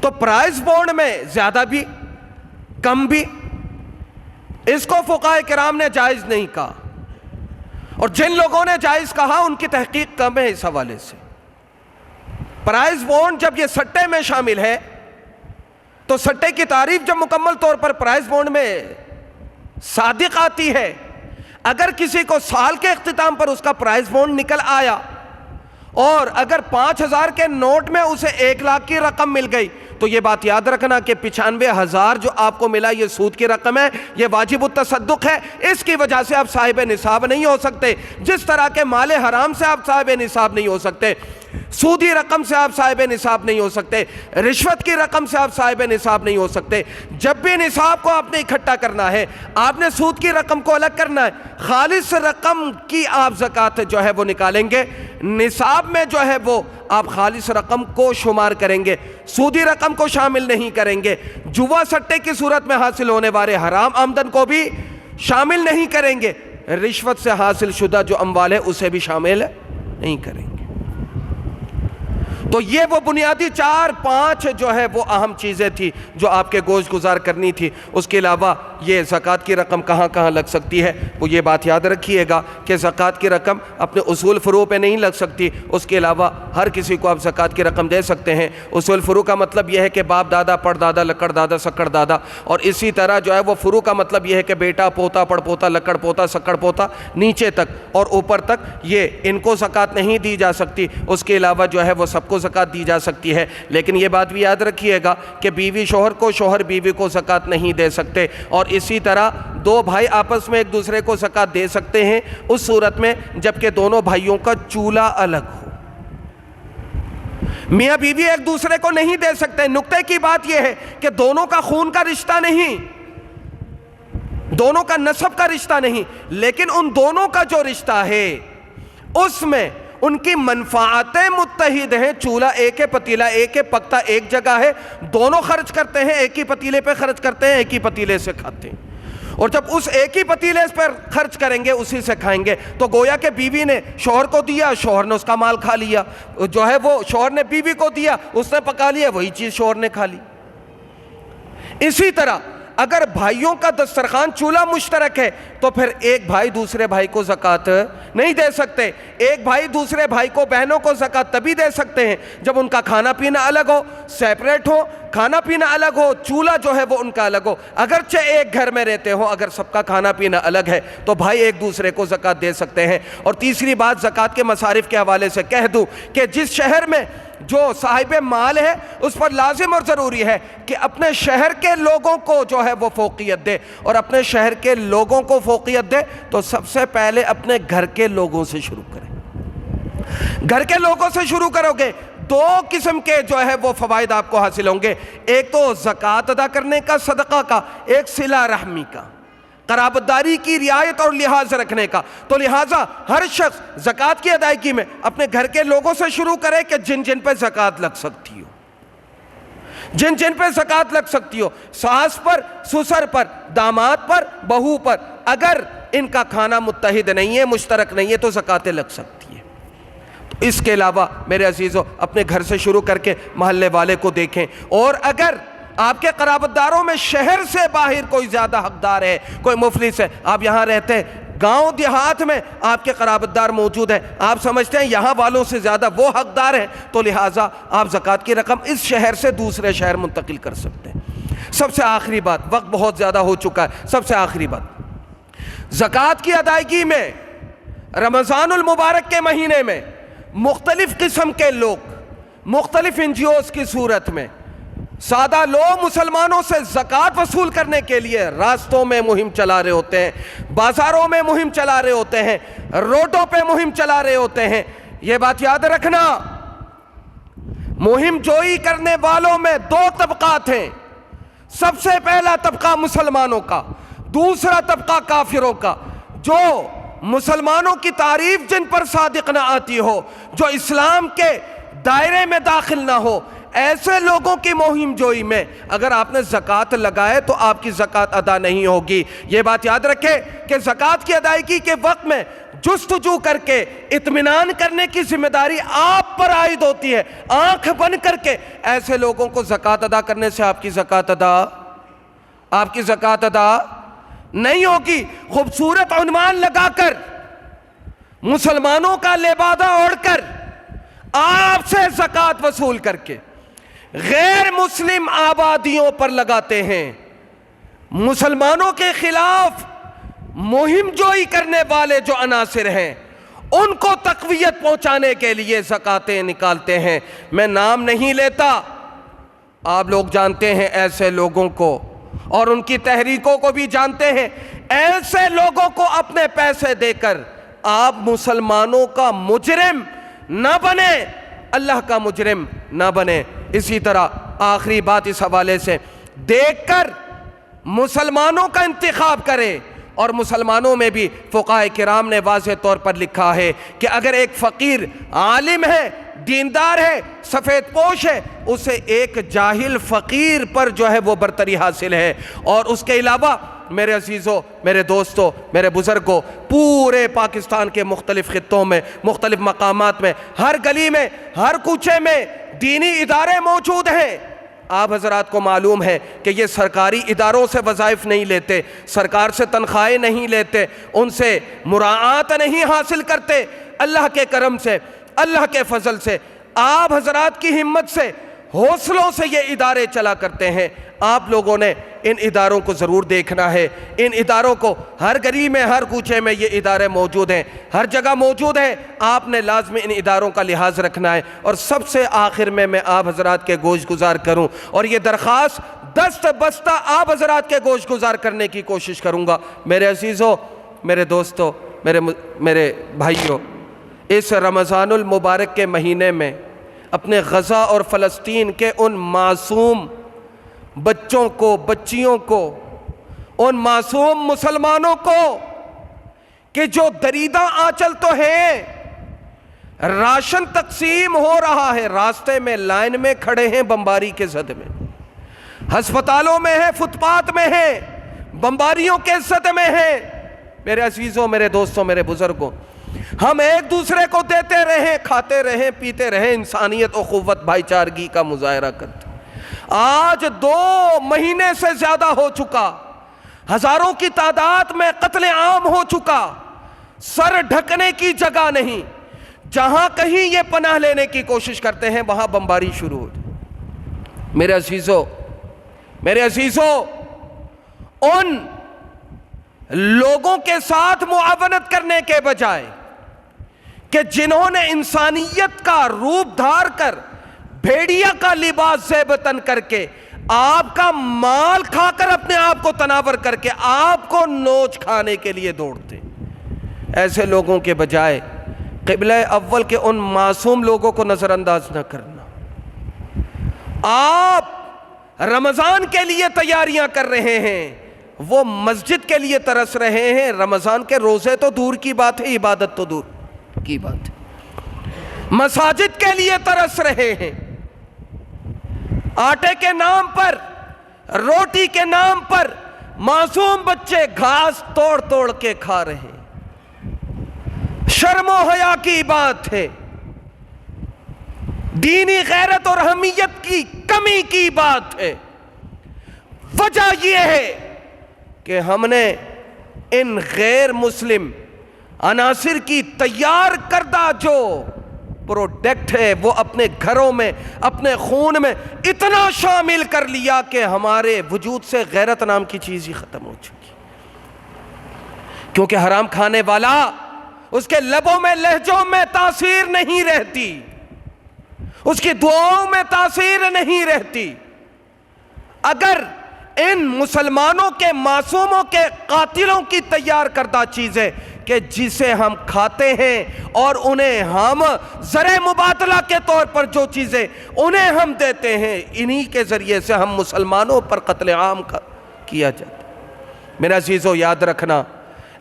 Speaker 1: تو پرائز بونڈ میں زیادہ بھی کم بھی، اس کو فقہاء کرام نے جائز نہیں کہا، اور جن لوگوں نے جائز کہا ان کی تحقیق کم ہے۔ اس حوالے سے پرائز بونڈ جب یہ سٹے میں شامل ہے تو سٹے کی تعریف جب مکمل طور پر پرائز بونڈ میں صادق آتی ہے، اگر کسی کو سال کے اختتام پر اس کا پرائز بونڈ نکل آیا اور اگر 5,000 کے نوٹ میں اسے 1,00,000 کی رقم مل گئی، تو یہ بات یاد رکھنا کہ 95,000 جو آپ کو ملا یہ سود کی رقم ہے، یہ واجب التصدق ہے، اس کی وجہ سے آپ صاحب نصاب نہیں ہو سکتے۔ جس طرح کے مال حرام سے آپ صاحب نصاب نہیں ہو سکتے، سودی رقم سے آپ صاحب نصاب نہیں ہو سکتے، رشوت کی رقم سے آپ صاحب نصاب نہیں ہو سکتے۔ جب بھی نصاب کو آپ نے اکٹھا کرنا ہے، آپ نے سود کی رقم کو الگ کرنا ہے، خالص رقم کی آپ زکوٰۃ جو ہے وہ نکالیں گے، نصاب میں جو ہے وہ آپ خالص رقم کو شمار کریں گے، سودی رقم کو شامل نہیں کریں گے، جوا سٹے کی صورت میں حاصل ہونے والے حرام آمدن کو بھی شامل نہیں کریں گے، رشوت سے حاصل شدہ جو اموال ہے اسے بھی شامل نہیں کریں گے۔ تو یہ وہ بنیادی 4-5 جو ہے وہ اہم چیزیں تھی جو آپ کے گوش گزار کرنی تھی۔ اس کے علاوہ یہ زکوٰۃ کی رقم کہاں کہاں لگ سکتی ہے، وہ یہ بات یاد رکھیے گا کہ زکوٰۃ کی رقم اپنے اصول فروع پہ نہیں لگ سکتی۔ اس کے علاوہ ہر کسی کو آپ زکوٰۃ کی رقم دے سکتے ہیں۔ اصول فروع کا مطلب یہ ہے کہ باپ دادا، پڑ دادا، لکڑ دادا، سکڑ دادا، اور اسی طرح جو ہے وہ فروع کا مطلب یہ ہے کہ بیٹا، پوتا، پڑ پوتا، لکڑ پوتا، سکڑ پوتا، نیچے تک اور اوپر تک یہ ان کو زکوٰۃ نہیں دی جا سکتی۔ اس کے علاوہ جو ہے وہ سب کو زکوٰۃ دی جا سکتی ہے، لیکن یہ بات بھی یاد رکھیے گا کہ بیوی شوہر کو، شوہر بیوی کو زکوٰۃ نہیں دے سکتے، اور اسی طرح 2 بھائی آپس میں ایک دوسرے کو زکوٰۃ دے سکتے ہیں اس صورت میں جبکہ دونوں بھائیوں کا چولہا الگ ہو۔ میاں بیوی ایک دوسرے کو نہیں دے سکتے۔ نقطے کی بات یہ ہے کہ دونوں کا خون کا رشتہ نہیں، دونوں کا نسب کا رشتہ نہیں، لیکن ان دونوں کا جو رشتہ ہے اس میں ان کی منفعتیں متحد ہیں۔ چولہا ایک ہے، پتیلہ ایک ہے، پکتا ایک جگہ ہے، دونوں خرچ کرتے ہیں، ایک ہی پتیلے پہ خرچ کرتے ہیں، ایک ہی پتیلے سے کھاتے ہیں، اور جب اس ایک ہی پتیلے پر خرچ کریں گے اسی سے کھائیں گے، تو گویا کہ بیوی نے شوہر کو دیا، شوہر نے اس کا مال کھا لیا، جو ہے وہ شوہر نے بیوی کو دیا، اس نے پکا لیا، وہی چیز شوہر نے کھا لی۔ اسی طرح اگر بھائیوں کا دسترخوان چولہا مشترک ہے تو پھر ایک بھائی دوسرے بھائی کو زکوٰۃ نہیں دے سکتے۔ ایک بھائی دوسرے بھائی کو، بہنوں کو زکوٰۃ تبھی دے سکتے ہیں جب ان کا کھانا پینا الگ ہو، سیپریٹ ہو، کھانا پینا الگ ہو، چولہا جو ہے وہ ان کا الگ ہو۔ اگرچہ ایک گھر میں رہتے ہو، اگر سب کا کھانا پینا الگ ہے تو بھائی ایک دوسرے کو زکوٰۃ دے سکتے ہیں۔ اور تیسری بات زکوٰۃ کے مصارف کے حوالے سے کہہ دوں کہ جس شہر میں جو صاحب مال ہے اس پر لازم اور ضروری ہے کہ اپنے شہر کے لوگوں کو جو ہے وہ فوقیت دے، اور اپنے شہر کے لوگوں کو فوقیت دے تو سب سے پہلے اپنے گھر کے لوگوں سے شروع کریں۔ گھر کے لوگوں سے شروع کرو گے 2 قسم کے جو ہے وہ فوائد آپ کو حاصل ہوں گے، ایک تو زکوٰۃ ادا کرنے کا، صدقہ کا، ایک صلہ رحمی کا، قرابت داری کی رعایت اور لحاظ رکھنے کا۔ تو لہٰذا ہر شخص زکوٰۃ کی ادائیگی میں اپنے گھر کے لوگوں سے شروع کرے کہ جن جن پہ زکوٰۃ لگ سکتی ہو، جن جن پہ زکوٰۃ لگ سکتی ہو، ساس پر، سسر پر، داماد پر، بہو پر، اگر ان کا کھانا متحد نہیں ہے، مشترک نہیں ہے تو زکوٰۃیں لگ سکتی ہیں۔ تو اس کے علاوہ میرے عزیزو اپنے گھر سے شروع کر کے محلے والے کو دیکھیں، اور اگر آپ کے قرابت داروں میں شہر سے باہر کوئی زیادہ حقدار ہے، کوئی مفلس ہے، آپ یہاں رہتے ہیں، گاؤں دیہات میں آپ کے قرابت دار موجود ہیں، آپ سمجھتے ہیں یہاں والوں سے زیادہ وہ حقدار ہیں، تو لہٰذا آپ زکوٰۃ کی رقم اس شہر سے دوسرے شہر منتقل کر سکتے ہیں۔ سب سے آخری بات، وقت بہت زیادہ ہو چکا ہے، سب سے آخری بات، زکوٰۃ کی ادائیگی میں رمضان المبارک کے مہینے میں مختلف قسم کے لوگ مختلف NGOs کی صورت میں سادہ لوگ مسلمانوں سے زکوٰۃ وصول کرنے کے لیے راستوں میں مہم چلا رہے ہوتے ہیں، بازاروں میں مہم چلا رہے ہوتے ہیں، روڈوں پہ مہم چلا رہے ہوتے ہیں۔ یہ بات یاد رکھنا، مہم جوئی کرنے والوں میں 2 طبقات ہیں۔ سب سے پہلا طبقہ مسلمانوں کا، دوسرا طبقہ کافروں کا۔ جو مسلمانوں کی تعریف جن پر صادق نہ آتی ہو، جو اسلام کے دائرے میں داخل نہ ہو، ایسے لوگوں کی مہم جوئی میں اگر آپ نے زکوٰۃ لگائے تو آپ کی زکوٰۃ ادا نہیں ہوگی۔ یہ بات یاد رکھیں کہ زکوٰۃ کی ادائیگی کے وقت میں جستجو کر کے اطمینان کرنے کی ذمہ داری آپ پر عائد ہوتی ہے۔ آنکھ بند کر کے ایسے لوگوں کو زکوٰۃ ادا کرنے سے آپ کی زکوٰۃ ادا نہیں ہوگی۔ خوبصورت عنوان لگا کر، مسلمانوں کا لبادہ اوڑھ کر، آپ سے زکوٰۃ وصول کر کے غیر مسلم آبادیوں پر لگاتے ہیں۔ مسلمانوں کے خلاف مہم جوئی کرنے والے جو عناصر ہیں ان کو تقویت پہنچانے کے لیے زکوٰۃیں نکالتے ہیں۔ میں نام نہیں لیتا، آپ لوگ جانتے ہیں ایسے لوگوں کو، اور ان کی تحریکوں کو بھی جانتے ہیں۔ ایسے لوگوں کو اپنے پیسے دے کر آپ مسلمانوں کا مجرم نہ بنے، اللہ کا مجرم نہ بنے۔ اسی طرح آخری بات اس حوالے سے، دیکھ کر مسلمانوں کا انتخاب کرے۔ اور مسلمانوں میں بھی فقہاء کرام نے واضح طور پر لکھا ہے کہ اگر ایک فقیر عالم ہے، دیندار ہے، سفید پوش ہے، اسے ایک جاہل فقیر پر جو ہے وہ برتری حاصل ہے۔ اور اس کے علاوہ میرے عزیزوں، میرے دوستوں، میرے بزرگوں، پورے پاکستان کے مختلف خطوں میں، مختلف مقامات میں، ہر گلی میں، ہر کوچے میں دینی ادارے موجود ہیں۔ آپ حضرات کو معلوم ہے کہ یہ سرکاری اداروں سے وظائف نہیں لیتے، سرکار سے تنخواہیں نہیں لیتے، ان سے مراعات نہیں حاصل کرتے۔ اللہ کے کرم سے، اللہ کے فضل سے، آپ حضرات کی ہمت سے، حوصلوں سے یہ ادارے چلا کرتے ہیں۔ آپ لوگوں نے ان اداروں کو ضرور دیکھنا ہے۔ ان اداروں کو ہر گلی میں، ہر کوچے میں یہ ادارے موجود ہیں، ہر جگہ موجود ہیں۔ آپ نے لازمی ان اداروں کا لحاظ رکھنا ہے۔ اور سب سے آخر میں آپ حضرات کے گوش گزار کروں، اور یہ درخواست دست بستہ آپ حضرات کے گوش گزار کرنے کی کوشش کروں گا۔ میرے عزیزوں، میرے دوستوں، میرے بھائیوں، اس رمضان المبارک کے مہینے میں اپنے غزہ اور فلسطین کے ان معصوم بچوں کو، بچیوں کو، ان معصوم مسلمانوں کو کہ جو دریدہ آنچل تو ہیں، راشن تقسیم ہو رہا ہے، راستے میں لائن میں کھڑے ہیں بمباری کے زد میں، ہسپتالوں میں ہیں، فٹ پاتھ میں ہیں، بمباریوں کے زد میں ہیں۔ میرے عزیزوں، میرے دوستوں، میرے بزرگوں، ہم ایک دوسرے کو دیتے رہیں، کھاتے رہیں، پیتے رہیں، انسانیت، اخوت، بھائی چارگی کا مظاہرہ کرتے۔ آج 2 مہینے سے زیادہ ہو چکا، ہزاروں کی تعداد میں قتل عام ہو چکا، سر ڈھکنے کی جگہ نہیں، جہاں کہیں یہ پناہ لینے کی کوشش کرتے ہیں وہاں بمباری شروع ہو جائے۔ میرے عزیزوں، ان لوگوں کے ساتھ معاونت کرنے کے بجائے کہ جنہوں نے انسانیت کا روپ دھار کر، بھیڑیا کا لباس زیب تن کر کے، آپ کا مال کھا کر اپنے آپ کو تناور کر کے آپ کو نوچ کھانے کے لیے دوڑتے، ایسے لوگوں کے بجائے قبلہ اول کے ان معصوم لوگوں کو نظر انداز نہ کرنا۔ آپ رمضان کے لیے تیاریاں کر رہے ہیں، وہ مسجد کے لیے ترس رہے ہیں۔ رمضان کے روزے تو دور کی بات ہے، عبادت تو دور کی بات ہے، مساجد کے لیے ترس رہے ہیں۔ آٹے کے نام پر، روٹی کے نام پر معصوم بچے گھاس توڑ توڑ کے کھا رہے ہیں۔ شرم و حیا کی بات ہے، دینی غیرت اور حمیت کی کمی کی بات ہے۔ وجہ یہ ہے کہ ہم نے ان غیر مسلم عناصر کی تیار کردہ جو پروڈکٹ ہے وہ اپنے گھروں میں، اپنے خون میں اتنا شامل کر لیا کہ ہمارے وجود سے غیرت نام کی چیز ہی ختم ہو چکی۔ کیونکہ حرام کھانے والا، اس کے لبوں میں، لہجوں میں تاثیر نہیں رہتی، اس کی دعاؤں میں تاثیر نہیں رہتی۔ اگر ان مسلمانوں کے معصوموں کے قاتلوں کی تیار کردہ چیزیں کہ جسے ہم کھاتے ہیں اور انہیں ہم زر مبادلہ کے طور پر جو چیزیں انہیں ہم دیتے ہیں، انہی کے ذریعے سے ہم مسلمانوں پر قتل عام کیا جاتا ہے۔ میرے عزیزو، یاد رکھنا،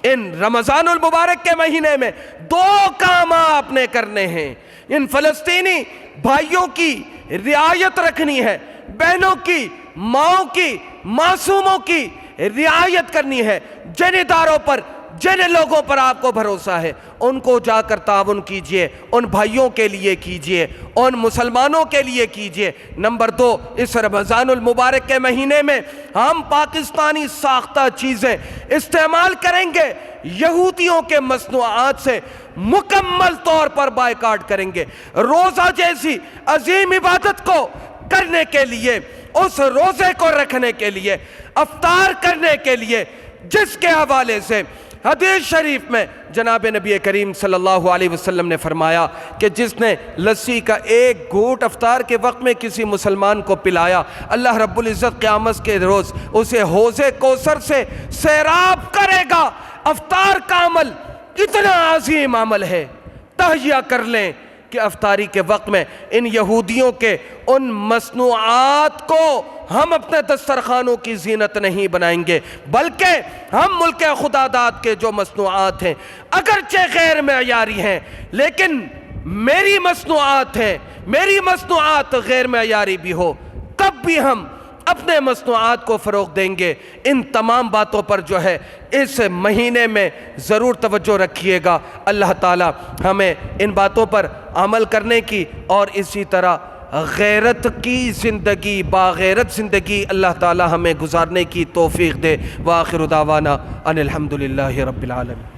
Speaker 1: ان رمضان المبارک کے مہینے میں 2 کام آپ نے کرنے ہیں۔ ان فلسطینی بھائیوں کی رعایت رکھنی ہے، بہنوں کی، ماؤں کی، معصوموں کی رعایت کرنی ہے۔ جن اداروں پر، جن لوگوں پر آپ کو بھروسہ ہے، ان کو جا کر تعاون کیجئے، ان بھائیوں کے لیے کیجئے، ان مسلمانوں کے لیے کیجئے۔ نمبر 2، اس رمضان المبارک کے مہینے میں ہم پاکستانی ساختہ چیزیں استعمال کریں گے، یہودیوں کے مصنوعات سے مکمل طور پر بائیکاٹ کریں گے۔ روزہ جیسی عظیم عبادت کو کرنے کے لیے، اس روزے کو رکھنے کے لیے، افطار کرنے کے لیے، جس کے حوالے سے حدیث شریف میں جناب نبی کریم صلی اللہ علیہ وسلم نے فرمایا کہ جس نے لسی کا 1 گھونٹ افطار کے وقت میں کسی مسلمان کو پلایا، اللہ رب العزت قیامت کے روز اسے حوض کوثر سے سیراب کرے گا۔ افطار کا عمل اتنا عظیم عمل ہے، تہیہ کر لیں کہ افطاری کے وقت میں ان یہودیوں کے ان مصنوعات کو ہم اپنے دسترخوانوں کی زینت نہیں بنائیں گے، بلکہ ہم ملک خدا داد کے جو مصنوعات ہیں، اگرچہ غیر معیاری ہیں لیکن میری مصنوعات ہیں، میری مصنوعات غیر معیاری بھی ہو، تب بھی ہم اپنے مصنوعات کو فروغ دیں گے۔ ان تمام باتوں پر جو ہے اس مہینے میں ضرور توجہ رکھیے گا۔ اللہ تعالی ہمیں ان باتوں پر عمل کرنے کی اور اسی طرح غیرت کی زندگی، باغیرت زندگی اللہ تعالی ہمیں گزارنے کی توفیق دے۔ وآخر دعوانا ان الحمدللہ رب العالمین۔